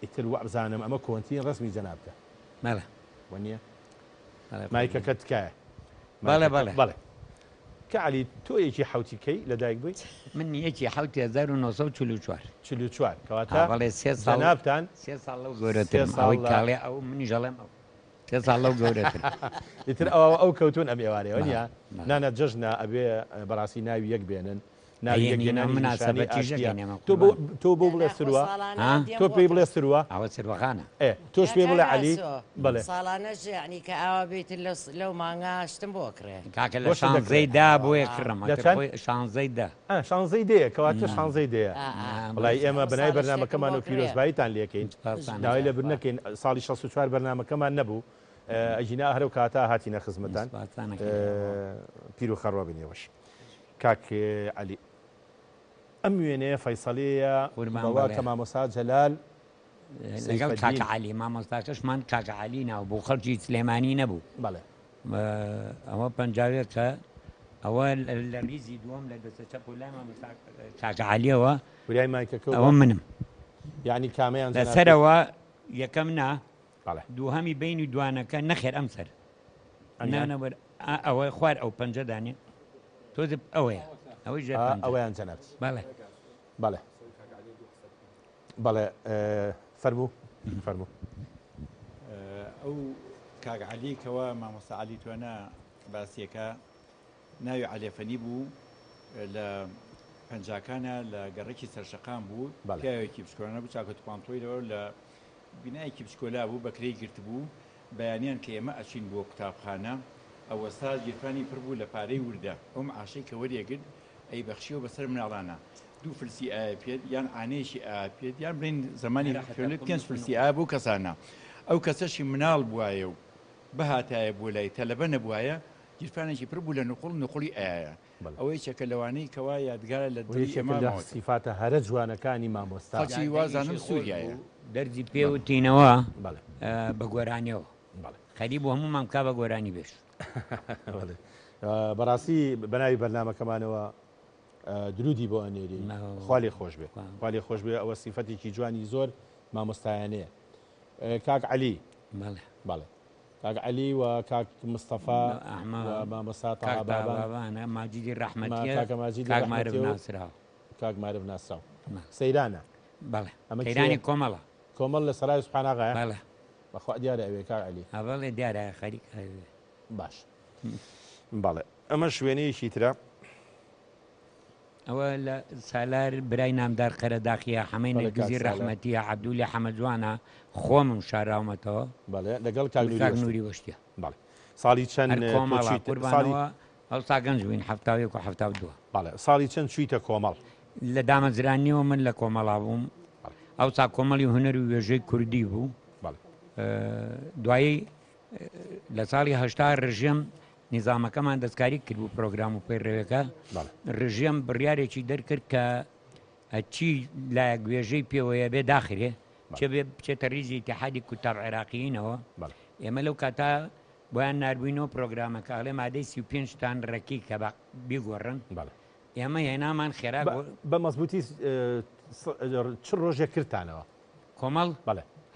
ئیتر وە بزانم ئەمە کۆنتین ڕسمی جەنابکە مەڵێ وەنیە مایکەکە تکایە بەڵێ کە عەلی تۆ یەکی حوتیکەی لەدایک بوویت من یەکی حوتی 1944 کەواتە بەڵێ جەنابتان 3 ساڵ لەو گەورەترم ئەوەی کاڵێ ئەو منی ژەڵێم ئەو 3 ساڵ لەو گەورەتر ئیتر ئەو کەوتون ئەم ئێوارەیە وەنیە نانە جەژنە ئەبێ بەڕاستی ناوی یەک بێنن تۆ بۆ بڵێ سروە تۆ پێی بڵێ سروە ئەوە سروەخانە تۆش پێ بڵێ عەلی بڵێ ساڵانەش ینی کە ئاوا بێتر لەو مانگا شتم بۆ کرێ کاکە لە شانزەیدا بۆیە کڕم شانزەیدا شانزەی دەیە کەواتە شانزەی دەیە وڵای ئێمە بەنای بەرنامەکەمان و پیرۆزباییتان لێکەین داوای لە بر نەکەین ساڵی 64 بەرنامەکەمان نەبوو ئەژینا هەرو کاتە هاتینە خزمەتان پیر و خەڕوە بنێوەش کاک عەلی ئەم وێنەیە فەیسەڵەیە کە مامۆستا جەلال لەگەڵ کاکە عەلی مامۆستاکەشمان کاکە عەلی ناو بۆ خەڵکی سلێمانی نەبوو ئەوە پەنجاوێت کە ئەوە لە ریزی دووەم لە دەستە چەپ و لای مامۆستا کاکە عەلیەوە ئەوە منم یعنی کامەیان لەسەرەوە یەکەم نا دووهەمی بینی دوانەکە نەخێر ئەم سەر ئەوە خوار ئەو پەنجەدانێ تۆزب ئەوەیە ئەوەیان جەناب بەڵێ فەرموو ئەو کاک عەلیکەوە مامۆستا عەلی توانە باسیەکە ناوی عەلێفەنی بوو لە پەنجاکانە لە گەڕێکی سەرشەقام بوو پیاوێکی پشکۆلانە بوو چاکە توانتۆیەوە لە بینایەکی پشکۆلا بوو بەکرەی گرت بوو بەیانیان کە ئێمە ئەچین بۆ قوتابخانە ئەوە سا گیرفانی پڕ بوو لە پارەی وردە ئەم عاشەی کە وەریەگرت ئەی بەخشیەوە بەسەر مناڵانە 2 فلسی ئایا پێت یان ئانەیەشی ئایا پێت یان برین زمانی 5 فلسی ئایا بوو کەسانە ئەو کەسەشی مناڵ بووایە و بەهاتایە بۆ لای تەلەبە نەبووایە گیرفانێکی پڕ بوو لە نقڵی ئایە ئەوەی چەکە لەوانەی کەوا یادگارە لە دڵی سیفاتە هەرە جوانەکانی مامۆستا خەڵکی وازانم سووریایە دەرجی پێوتینەوە بە گۆرانیەوە خەری بۆ هەمومان کا بە گۆرانی بێش بەڕاستی بەناوی بەرنامەکەمانەوە درودی بۆ ئەنێری خوالی خۆش بێ ئەوە سیفەتێکی جوانی زۆر مامۆستایانەیە کاک عەلی بەڵێ کاک عەلی و کاک مستەفا مامۆستا بابانە ماجیدی ڕەحمەتیە کاک مارف ناسراو سەیرانە سەیرانی کۆمەڵ لە سەرای سوبحاناغایە بەخوا دیارە ئەوێ کاک عەلی بەڵێ دیارە خەریک باش بەڵێ ئەمە شوێنەیەکی ترە ئەوە لە سالار برای نامدار قەرەداخیە حەمەی نەرگزی ڕەحمەتیە عەبدولی حەمەدجوانە خۆمم شاراومەتەوە لەگەڵ کاک نووری وەشتیە ساڵی چەند کۆمەڵە ئەوستا گەنج بووین 1972 ساڵی چەند چوویتە کۆمەڵ لە دامەزرانیەوە من لە کۆمەڵا بووم ئەوسا کۆمەڵی هونەر و وێژەی کوردی بوو دوایی لە ساڵی هەشتا ڕژێم نیزامەکەمان دەستکاری کرد بوو پرۆگرام و پەیڕێوەکە ڕژێم بڕیارێکی دەرکرد کە چی لایەک وێژەی پێوەیە بێ داخرێ چێ بێ بچێتە ریزی ئیتیحادی کوتاب عێراقیینەوە ئێمە لەو کاتا بۆیان نردبووینەوە پرۆگرامەکە ئەڵێ مادەی 35 تان ڕێکی کە بیگۆڕن ئێمە هێنامان خێرا بە مەزبوطی چ ڕۆژێک کردتانەوە کۆمەڵ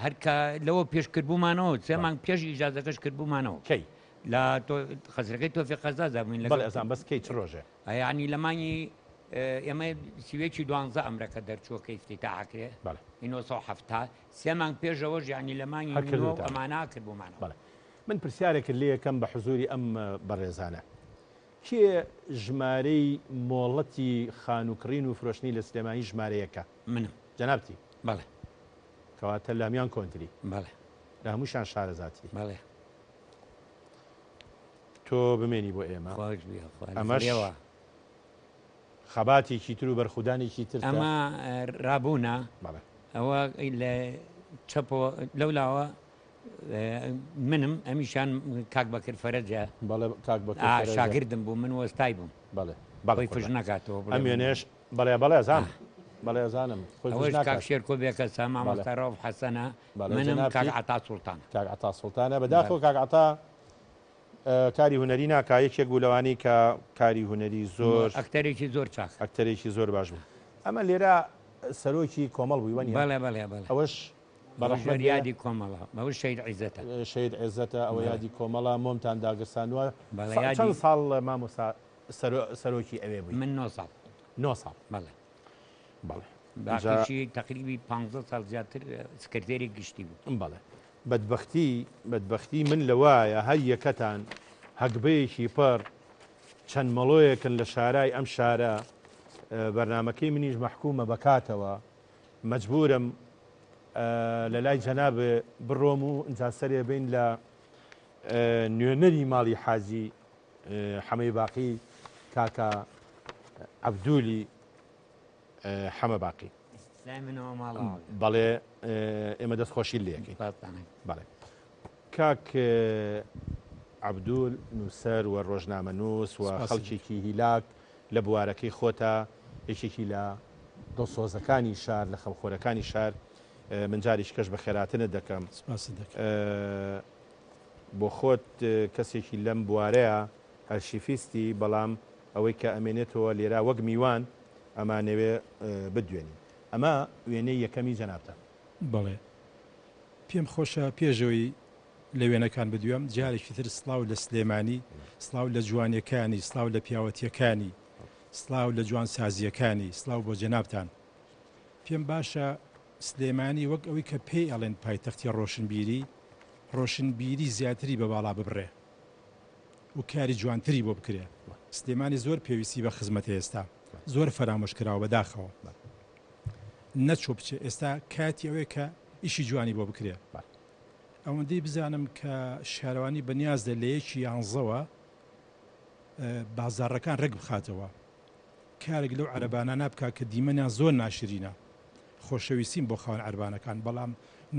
هەرکە لەوە پێشکردبوومانەوە سێمان پێش ئیجازەکەش کردبوومانەوە کەی لە خەزرەکەی تۆفی قەزا زابووین لەگەڵ ئەزان بەس کەی چ ڕۆژێ ینی لەمانی ئێمە سیوێکی 12 ئەمرەکە دەرچووە کە ئیفتیتاحکرێ 1970 سێمان پێشەوەش ینی لەمانی ئەمانە کردبوومانە من پرسیارێکرد لێ یەکەم بە حزوری ئەم بەڕێزانە کێ ژمارەی مۆڵەتی خانووکڕین و فرۆشتنی لە سلێمانی ژمارەیەەکە منم جەنابتی بەڵێ کەواتە لامیان کۆنتری بەڵێ لە هەمووشان شارەزاتی بەڵێ تۆ بمێنی بۆ ئێمە ئەمەش خەباتێکی تر و بەرخودانێکی تر ئەمە ڕابوونە ئەوە لە چەپۆ لەولاوە منم ئەمیشان کاک بەکرد فەرەجە شاگردم بوو من وەستای بووم بەڵێ فژ نکاتەوە ئەم وێنێش بەڵێ زان بەڵێ زانم ئەوەش کاک شێرکۆ بێکەسە مامۆستا ڕەوف حەسەنە منم کاک عەتا سوڵتانە کاک عەتا سوڵتانە بەداخەوە کاک عەتا کاری هونەری ناکا یەکێک بوو لەوانی کە کاری هونەری زۆر ئەکتەرێکی زۆر چاک ئەکتەرێکی زۆر باش بوو ئەمە لێرە سەرۆکی کۆمەڵ بووی وەنی بەڵێ بەڵێ ئەوەش بەڕەحمەت یادی کۆمەڵە بەوە شەید عیزەتە شەید عیزەتە ئەوە یادی کۆمەڵە مۆمتان داگرسانوە چەند ساڵ مامۆستا سەرۆکی ئەوێ بووی من 9 ساڵ 9 ساڵ بەڵێ بەڵێ باقیشی تقریبی 15 ساڵ زیاتر سکرتێری گشتی بوو بەڵێ بەدبەختی من لەوایە هەر یەکەتان هەگبەیەکی پڕ چەند مەڵۆیەکن لە شارای ئەم شارە بەرنمەکەی منیش مەحکومە بکاتەوە مەجبورم لە لای جەناب بڕۆم و ئینجا سەرێ بین لە نوێنەری ماڵی حاجی حەمەی باقی کاکە عەبدولی حەمە باقی بەڵێ ئێمە دەستخۆشی لێەکەین بەڵێ کاک عەبدول نووسەر و ڕۆژنامە نووس و خەڵکێکی هیلاک لە بوارەکەی خۆتە یەکێکی لە دڵسۆزەکانی شار لە خەڵخۆرەکانی شار من جاریش کەش بە خێراتنت دەکەم بۆ خۆت کەسێکی لەم بوارەیە هەرشیفیستی بەڵام ئەوەی کە ئەمێنێتەوە لێرا وەک میوان ئەمانەوێ بدوێنین ئەمە وێنەی یەکەمی جەنابتە بەڵێ پێم خۆشە پێشەوەی لە وێنەکان بدوێم جارێکی تر سڵاو لە سلێمانی سڵاو لە جوانیەکانی سڵاو لە پیاوەتیەکانی سڵاو لە جوان سازیەکانی سڵاو بۆ جەنابتان پێم باشە سلێمانی وەک ئەوەی کە پێی ئەڵێن پایتەختی ڕۆشنبیری زیاتری بە باڵا ببڕێ و کاری جوانتری بۆ بکرێ سلێمانی زۆر پێویستی بە خزمەتە ئێستا زۆر فەرامۆش کراوە بەداخەوە نەچۆ بچێ ئێستا کاتی ئەوەیە کە ئیشی جوانی بۆ بکرێ ئەوەندەی بزانم کە شارەوانی بەنیازدە لە یەکی یانزەوە بازاڕەکان ڕێک بخاتەوە کارێک لەو عەرەبانە نابکە کە دیمەنیان زۆر ناشرینە خۆشەویستیم بۆ خاوەن عەربانەکان بەڵام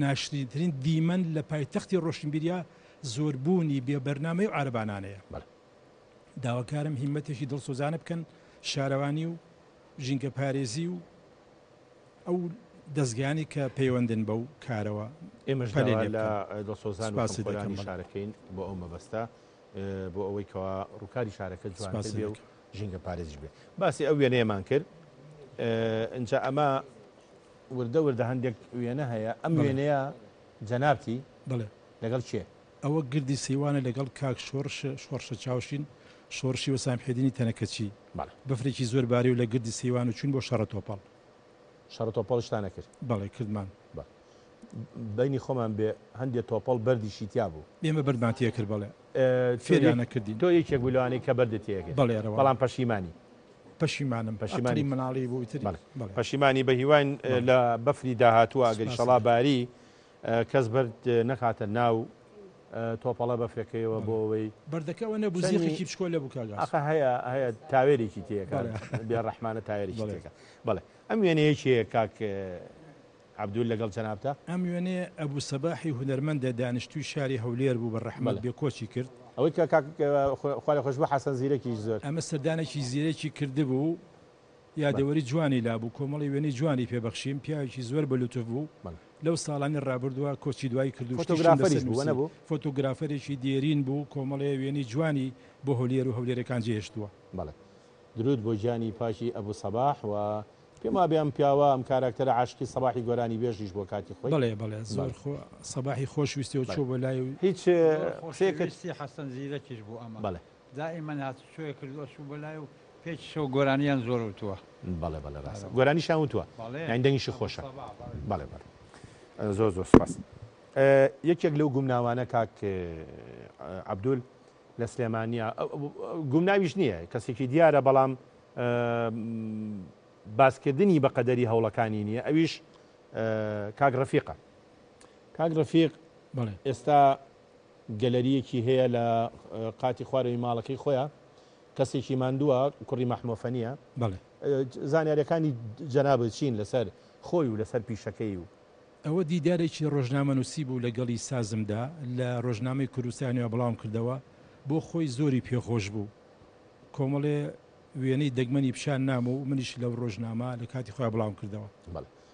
ناشرینترین دیمەن لە پایتەختی ڕۆشنبیریە زۆربوونی بێبەرنامەی و عەربانانەیە داواکارم هیمەتێکی دڵسۆزانە بکەن شارەوانی و ژینگە پارێزی و ئەو دەستگانی کە پەیوەندن بەو کارەوە ئێمەش لە دڵسۆزان و شارەکەین بۆ ئەو مەبەستە بۆ ئەوەی کەوا ڕووکاری شارەکە جوانتر بێ و ژینگە پارێزی بێ باسی ئەو وێنەیەمان کرد ئینجا ئەمە وردە هەندێک وێنە هەیە ئەم وێنەیە جەنابتی بڵێ لەگەڵ چێ ئەوە گردی سیوانە لەگەڵ کاک شۆڕشە چاوشین شۆڕشی و سامحێدینی تەنەکەچی بەفرێکی زۆر باری و لە گردی سیوان و چوین بۆ شەڕە تۆپەڵ شەڕە تۆپەڵشتانە کرد بەڵێ کردمان بینی خۆمان بێ هەندێک تۆپەڵ بەردیشی تیا بوو ئێمە بەرماتیە کرد بڵێ فێریانە کردین تۆ یەکێک بوولوانی کە بەردتەیەکرد بەڵام پەشیمانی پەشیمانم پەشیمانی مناڵی بۆ پەشیمانی بە هیوان لە بەفری داهاتووە ئەگەری شەڵا باری کەس بەرد نەخاتە ناو تۆپەڵە بەفرەکەیەوە بۆ ئەوەی بەردەکەەوە نەبوو زیێکی بچکۆل لە بووکگاس هەیە تاوێرێکی تەیەکە بێڕەحمانە تاوێرێکی تێکە بڵێ ئەم وێنەیەکیە کاک عەبدول لەگەڵ جەنابتە ئەم وێنێ ئەبوو سەباحی هونەرمەندە دانیشتووی شاری هەولێر بوو بە ڕەحمەت بێ کۆچی کرد ئەوەی کە خوا لە خۆشبە حەسەن زیرەکی زۆر ئەمە سەردانێکی زیرەکی کردبوو یادەوەری جوانی لابوو کۆمەڵی وێنەی جوانی پێبەخشیم پیاوێکی زۆر بەلوتف بوو لەو ساڵانی ڕابردووە کۆچی دوای کردو فۆتۆگرافەرێکی دێرین بوو کۆمەڵی وێنی جوانی بۆ هەولێر و هەولێرەکان جێهێشتووە بەڵێ درود بۆ گیانی پاشی ئەبوو سەباح و پێما بێم پیاوە ئەم کارکتەرە عاشقی سەباحی گۆرانی بێژیش بۆ کاتی خۆی بڵێ زۆر سەباحی خۆشویستی و چۆ بۆ لای هیچ خۆشەویستی حەسەن زیرەکیش بوو ئەمە بڵێ دائیمەن هاتووە کردووە چوو بۆ لای و پێچ شەو گۆرانیان زۆر وتووە بەڵێ ڕاستە گۆرانیشان وتووە یان دەنگیشی خۆشە بەڵێ زۆر سپاس یەکێک لەو گومناوانە کاک عەبدول لە سلێمانیا گومناویش نییە کەسێکی دیارە بەڵام باسکردنی بە قەدەری هەوڵەکانی نییە ئەویش کاک ڕەفیقە کاک ڕەفیق ئێستا گەلەریەکی هەیە لە قاتی خوارەوەی ماڵەکەی خۆیان کەسێکی ماندووە کوڕی مەحمۆفەنیە زانیاریەکانی جەنابەت چین لەسەر خۆی و لەسەر پیشەکەی و ئەوە دیدارێکی ڕۆژنامە نووسی بوو لەگەڵی سازمدا لە ڕۆژنامەی کوردستانیەوە بەڵام کردەوە بۆ خۆی زۆری پێخۆش بوو کۆمەڵێ وێنەی دەگمەنی پیشان نامە و منیش لەو ڕۆژنامە لە کاتی خۆی بەڵام کردەوە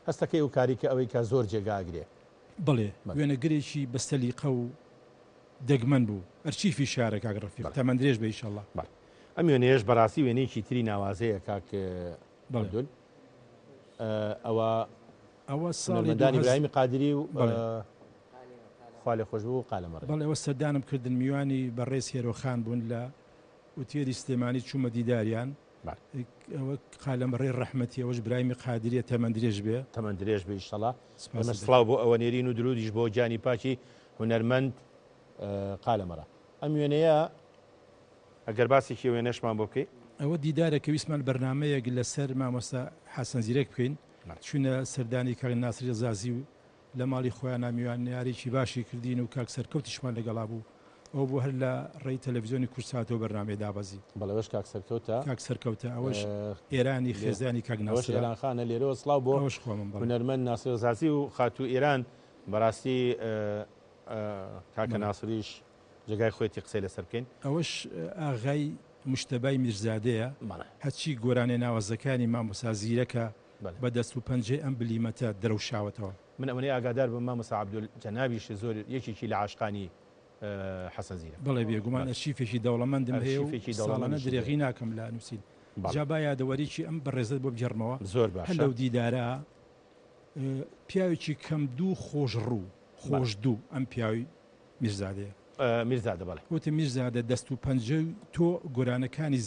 هەستەکەی و کاریکە ئەوەی کە زۆر جێگاگرێ بڵێ وێنەگرێکی بەستەلیقە و دەگمەن بوو ئەرچیفی شارە کاک ڕەفیق تەمەندرێژ بە ئینشەڵڵا ئەم وێنەیەش بەڕاستی وێنەیەکی تری ناوازەیە کاک بەڵدول ئەوە ساڵدانی براهیمی قادری و خوا لێ خۆش بوو قالەمەڕ بەڵێ ئەوە سەردانم کردن میوانی بەڕێز هێرۆخان بوون لە وتێری سلێمانی چوومە دیداریان ئەوە قالەمەڕێ ڕەحمەتی ئەوەش براهیمی قادریە تەمەندرێژ بێ تەمەندرێژ بێ ئینشەڵڵا ئەمە سڵاو بۆ ئەوە نێرین و درودیش بۆ جانی پاچی هونەرمەند قالەمەڕە ئەم وێنەیە ئەگەر باسێکی وێنەشمان بۆ بکەیت ئەوە دیدارێکە ویسمان بەرنمەیەک لەسەر مامۆستا حەسەن زیرەک بکەین چونە سەردانی کاک ناسری زازی و لە ماڵی خۆیان نامیوان یاریی باشی کردین و کاک سەرکەوتیشمان لەگەڵا بوو ئەو بۆ هەر لە ڕێی تەلەڤیزیۆنی کورساتەوە بەرنامەی دابەزی بەڵەوەش کاک سەرکەوتە کاک سەرکەوتە ئەوەش ئێرانی خێزانی کاک ناسر ئێرانخانە لێرەوە سڵاو بۆ هونەرمەند ناسر زازی و خاتو ئێران بەڕاستی کاکە ناسریش جگای خۆیەتی قسەی لەسەر بکەین ئەوەش ئاغای مشتەبای میرزادەیە هەچی گۆرانێ ناوەزەکانی مامۆستا زیرەکە بەدەست و پەنجەی ئەم بلیمەتە دەرەوشاوەتەوە من ئەوەی ئاگادار بم مامۆستا عەبدول جەنابیش زۆر یەکێکی لە عاشقانی حەسەن زیرە بەڵێ بێگومان ئەرشیفێکی دەوڵەمەندم هەیە و ساڵانە درێغی ناکەم لە نووسین جا با یادەوەریکی ئەم بەڕێزت بۆ بجەرمەوە زۆر باش هەر لەو دیدارە پیاوێکی کەم دوو خۆش ڕوو خۆش دوو ئەم پیاوی میرزادەیە میرزادە بەڵێ وتە میرزادە دەست و پەنجە تۆ گۆرانەکانی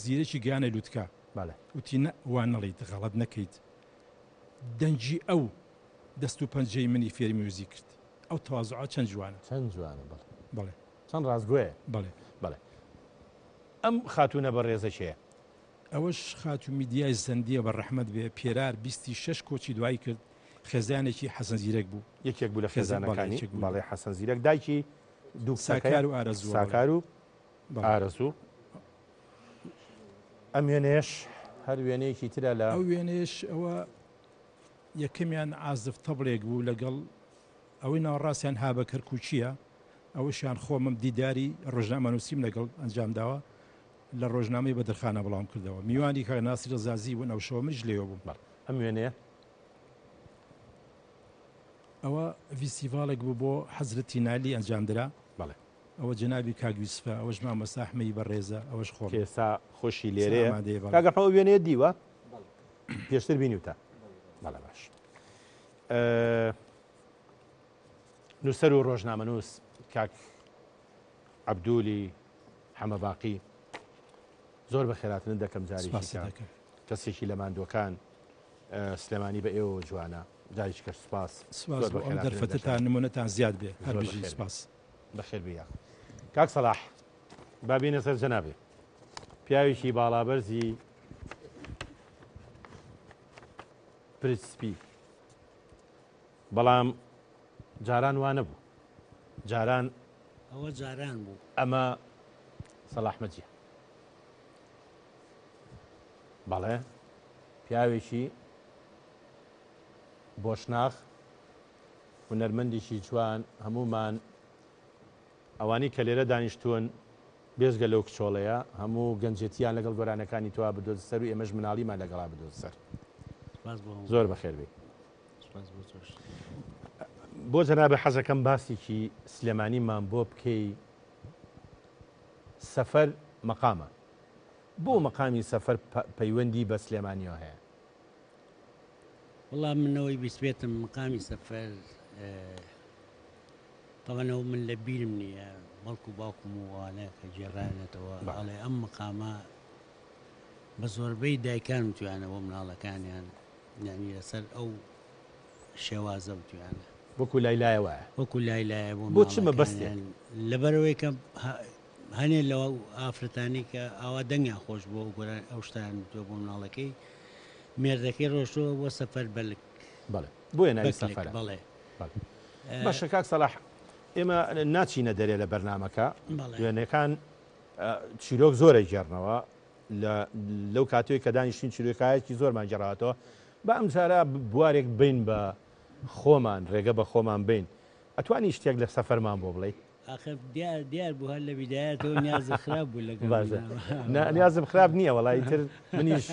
زیرەکی گیانە لوتکە وتی وان نەڵیت غەڵەت نەکەیت دەنجی ئەو دەست و پەنجەی منی فێری موزیک کرد ئەو تەواضوعە چەند جوانە بەڵێ چەند ڕازگوۆیە بەڵێ ئەم خاتونە بەڕێزە چێە ئەوەش خاتو میدیای زەندیە بە ڕەحمەت بێ پێرار 26 کۆچی دوای کرد خێزانێکی حەسەن زیرەک بوو یەکێک بوو لە خێزانەکانی باڵێ حەسەن زیرەک دایکی دوو ساکار و ئارەزوو ساکار و ئارەزوو ئەم وێنەیەش هەر وێنەیەکی ترە لە ئەو وێنەیەش ئەوە یەکەمیان ئازف تەبڵێک بوو لەگەڵ ئەوەی ناوەڕاستیان هابەکەر کوچیە ئەوەشیان خۆمم دیداری ڕۆژنامە نووسیم لەگەڵ ئەنجام داوە لە ڕۆژنامەی بەدرخانە بەڵام کردەوە میوانی کاک ناسر زازی بوون ئەو شەوە منیش لێوە بووم ئەم وێنەیە ئەوە ڤیسیڤالێک بوو بۆ حەزرەتی نالی ئەنجامدرا ئەوە جەنابی کاک یوسفە ئەوەش مامۆستا ئەحمەدی بەڕێزە ئەوەش خۆ ئێستا خۆشی لێرەیە کاگەڵ وێنەیە دیوە پێشتر بینیوتە بەڵێ باش نووسەر و ڕۆژنامە نووس کاک عەبدولی حەمەباقی زۆر بە خێراتن دەکەم جاری کەسێکی لە ماندووەکان سلێمانی بە ئێوە جوانە جاریش کە سوپاس دەرفەتتان نمونەتان زیاد بێ هەر بژی سوپاس بەخێر بیا کاک سەلاح بابینە سەر جەنابێ پیاوێکی باڵابەرزی پرسپی بەڵام جاران وانە بوو جاران ئەوە جاران بوو ئەمە سەلاح مەجیە بەڵێ پیاوێکی بۆشناخ هونەرمەندێکی جوان هەمومان ئەوانی کە لێرە دانیشتوون بێزگە لەو کچۆڵەیە هەموو گەنجێتیان لەگەڵ گۆرانەکانی توا بدۆز سەر و ئێمەش مناڵیمان لەگەڵا بدۆز سەر زۆر بەخێر بێ بۆ جەنابە حەزەکەم باسێکی سلێمانیمان بۆ بکەی سەفەر مەقامە بۆ مەقامی سەفەر پەیوەندی بە سلێمانیەوە هەیە وڵام منەوەی بیسوێتم مقامی سەفەر تەوانەوە من لە بیرم نییە بەڵکو باوکم وانە کە جێڕانێتەوە ئەڵێ ئەم مقامە بە زۆربەی دایکان توانەوە مناڵەکانیان یانی لەسەر ئەو شێوازە بتوانە وەکو لایلایەوە وەکو لایلایە بۆ چمە بەستێن لەبەرەوەی کە هەنێ لەوە ئافرەتانی کە ئاوا دەنگیان خۆش بۆ گۆرە ئەو شتیان تۆ بۆ مناڵەکەی مێردەکەی ڕۆژتەوە بۆ سەفەر بەلک بۆیە ناوی سەفەرە بەڵێ باشە کاک سەلاح ئێمە ناچینە دەرێ لە بەرنامەکە دوێنەکان چیرۆک زۆرە گێڕنەوە لەو کاتێک کە دانیشتین چیرۆکایەکی زۆرمان گەڕاتەوە بە ئەم جارە بوارێک بین بە خۆمان ڕێگە بە خۆمان بین ئەتوانی شتێک لە سەفەرمان بۆ بڵێ آخر دیار بوو هەر لە بیدایەتەوە نیازە خراپ بوو لەگەڵ نیازم خراپ نییە وڵی تر منیش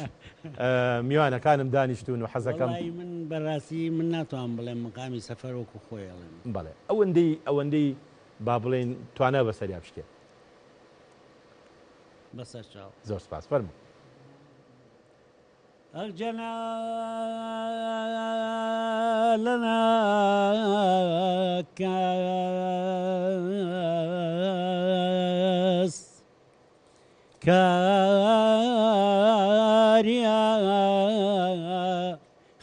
میوانەکانم دانیشتون و حەزەکەم من بەڕاستی من ناتوان بڵێم مقامی سەفەرۆکو خۆیڵێن بڵێ ئەوەندەی با بڵێن توانە بەسەریا بشتێ بەسەر چاو زۆر سپاس فەرموو الجنا لنا كاس كاريا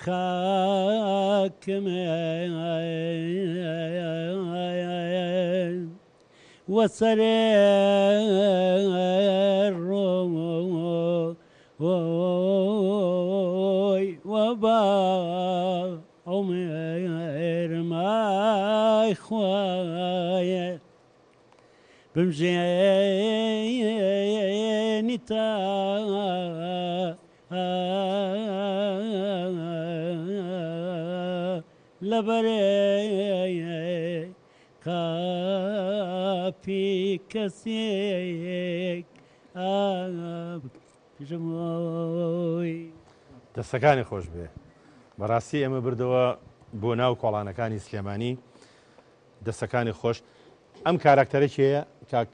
خاكم وسرر وبا عمر ما إخوايا بمجيني تا لبري كافي كسيك دەستەکانی خۆش بێ بەڕاستی ئەمە بردەوە بۆ ناو کۆڵانەکانی سلێمانی دەستەکانی خۆش ئەم کاراکتەرێکیەیە کاک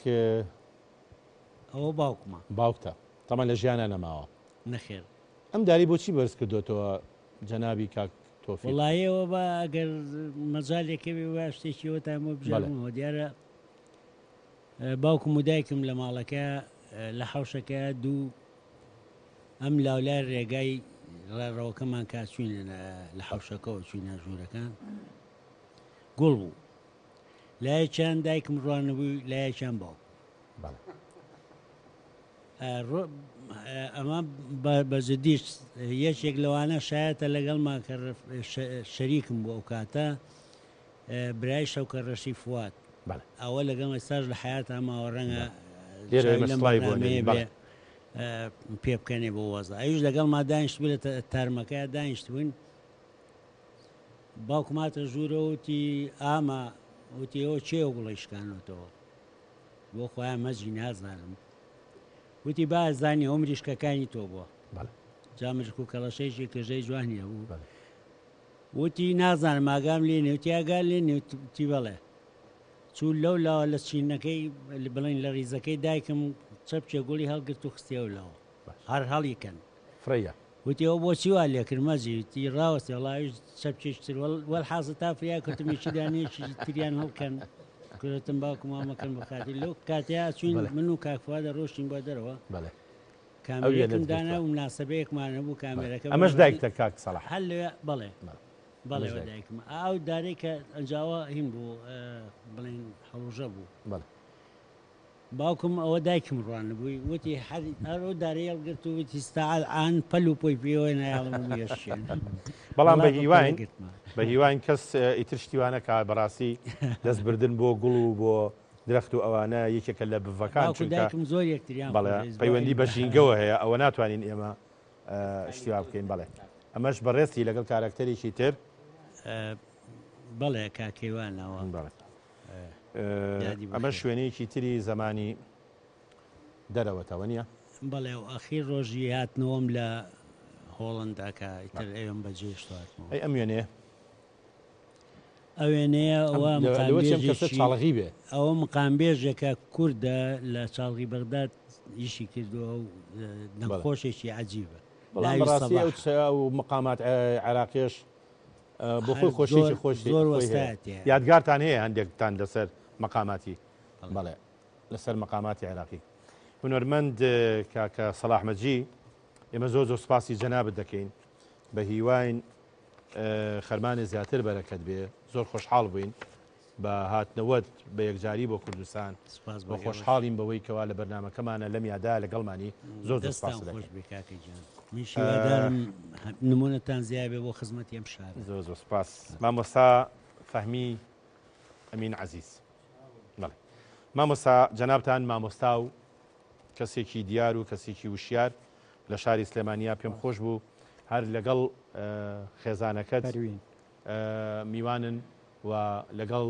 ئەوە باوکمە باوکتە تەمە لە ژیانە نەماوە نەخێر ئەم داری بۆچی بەرز کردوێتەوە جەنابی کاک تۆفیق وڵایەوە بە ئەگەر مەجالێکە بێ وا شتێکی وەتامە بژێنەوە دیارە باوکم و دایکم لە ماڵەکە لە حوشەکە دوو ئەم لاولای ڕێگای ڕێڕەوەکەمان کاتچوینە لە حوشەکەەوە چوینە ژوورەکان گوڵ بوو لایەکیان دایکم ڕوانە بووی لایەکیان باوک ئەمە بەجددیش یەکێک لەوانە شایەتە لەگەڵمان کە شەریکم بوو ئەو کاتە برای شەوکە ڕەشی فوات ئەوە لەگەڵ ئێستاش لە حیات ئەماوە ڕەنگە پێ بکەنێ بۆ وەزە ئەوش لەگەڵ ما دانیشت بوو لە تارمەکە دانیشت بوون باوکماتە ژوورە وتی ئاما وتی ئەوە چێ گوڵیشکانەوەتەوە بۆ خۆیان مەجی نازانم وتی بازانانی ئەو مریشکەکانی تۆ بووە جا مژک و کەڵەشەیەکی کەژەی جوانیە بوو وتی نازانم ئاگام لێنێ وتی ئاگال لێنێ وتی بەڵێ چوو لەو لاوە لە چینەکەی بڵین لە ریزەکەی دایکم چەپچێ گوڵی هەڵگرت و خستێەوە لەوە هەر هەڵیکەن فرەیە وتی ئەو بۆچی وا لێکردمەجی تی ڕاوەستی وڵاویش چەپچێشتر وەل حازە تا فریا کردمیشی دانێکی تریان هەڵکەن کوێتم باوکم وامەکەن بەخاتی لەو کاتیا چوین من و کاکفادە ڕۆشتین بۆ دەرەوە کامێرەکەم دانا و مناسبەیەکمانە بوو کامێرەکە ئەمەش دایکتە کاک سەلاح هەل لێ بەڵێ بەڵێ دایکم ئاو دارێک کە ئەنجاوە هین بوو بڵین هەڵوژە بوو باوکم ئەوە دایکم ڕوانە بووی وتی هەرۆ دارە هەڵگرت و وتی ستاعال ئان پەل و پۆی پێوە نایڵم بێشێن بەڵام بە هیوان کەس ئیتر شتیوانە کا بەڕاستی دەستبردن بۆ گوڵ و بۆ درەخت و ئەوانە یەکێکە لە بڤەکان زۆر یەکتریان بەڵێ پەیوەندی بە ژینگەوە هەیە ئەوە ناتوانین ئێمە شتیوا بکەین بەڵێ ئەمەش بەڕێستی لەگەڵ کارکتەرێکی تر بەڵێ کاکەیوانەوە ئەمە شوێنەیەکی تری زمانی دەرەوەتەوە نیە بەڵێ و ئەخیر ڕۆژی هاتنەوەم لە هۆڵنداکە ئیتر ئێوەم بەجێشتواتەوە ئەی ئەم وێنەیە ئەوێنەیە ئەوە چاڵغی بێ ئەوە مقامبێژێکە کووردە لە چاڵغی بەغداد ئیشی کردووە و نەخۆشێکی عەجیبە و مقامات عێراقیش بۆ خۆی خۆشێکی خۆش یادگارتان هەیە هەندێکتان لەسەر مقاماتی بەڵێ لەسەر مقاماتی عێراقی هونەرمەند کاکە سەلاحمەدجی ئێمە زۆر زۆر سپاسی جەنابەت دەکەین بە هیواین خەرمانی زیاتر بەرەکەت بێ زۆر خۆشحاڵ بووین بە هاتنەوەت بە یەکجاری بۆ کوردستان بە خۆشحاڵین بەوەی کەوا لە بەرنامەکەمانە لەم یادا لەگەڵمانی زۆر سپاس دەکەم نمونەتان زیابێ بۆ خزمەتی ئەم شار زۆر سپاس مامۆستا فەهمی ئەمین عەزیز مامۆستا جەنابتان مامۆستا و کەسێکی دیار و کەسێکی وشیار لە شاری سلێمانیا پێم خۆش بوو هەر لەگەڵ خێزانەکەت میوانن و لەگەڵ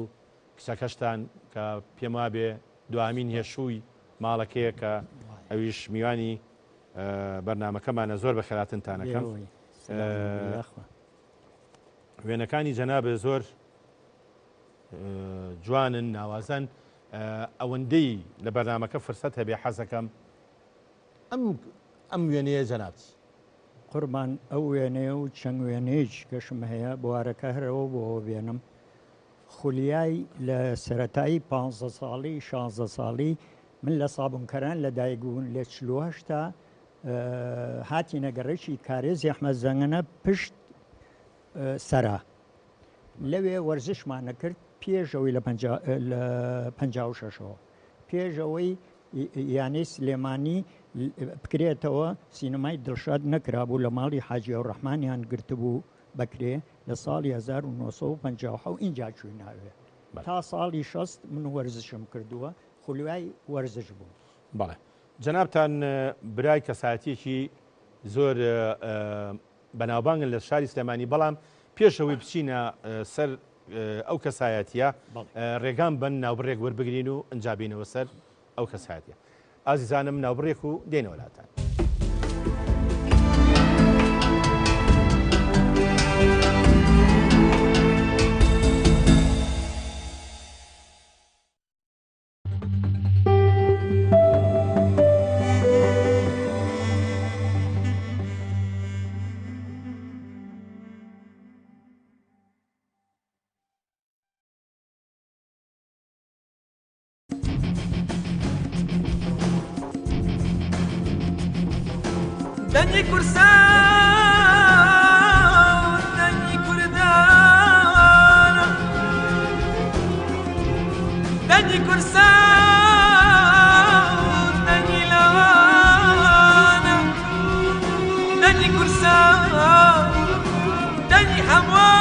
کچەکەشتان کە پێم وابێ دوامین هێشووی ماڵەکەیە کە ئەویش میوانی بەرنامەکەمانە زۆر بە خێراتنتانەکەم وێنەکانی جەنابێ زۆر جوانن ناوازەن ئەوەندەی لە بەرنامەکە فرسەت هەبێ حەزەکەم ئەم وێنەیە جەنابی قوربان ئەو وێنەیە و چەند وێنەیەک کەشم هەیە بوارەکە هەرەوە بۆەوە بێنم خولیای لە سەتایی 15 ساڵی 16 ساڵی من لە سابونکەران لە دایکبوون لە 48 هاتی نەگەڕێکی کارێزی ئەحمەد زەنگەنە پشت سەرا لەوێ وەرزشمانە کرد پێشەوەی لە 56ەوە پێشەوەی یانەی سلێمانی بکرێتەوە سینەمای دڵشاد نەکرابوو لە ماڵی حاجی ئەوڕەحمانیان گرتبوو بەکرێ لە ساڵی 1950 اینجا چووی ناوێ تا ساڵی 6 من وەرزشم کردووە خولیای وەرزش بوو بەڵێ جەنابتان برای کەسایەتیەکی زۆر بەناوبانگن لە شاری سلێمانی بەڵام پێشەوەی بچینە سەر ئەو کەسایەتیە ڕێگام بن ناوبڕێک وەربگرین و ئەنجابینەوە سەر ئەو کەسایەتیە ئازیزانم ناوبڕێک و دێنەوە لاتان دنی کورسان دنی کوردان دنی کورسان دنی لاوان دنی کورسان دنی هەموو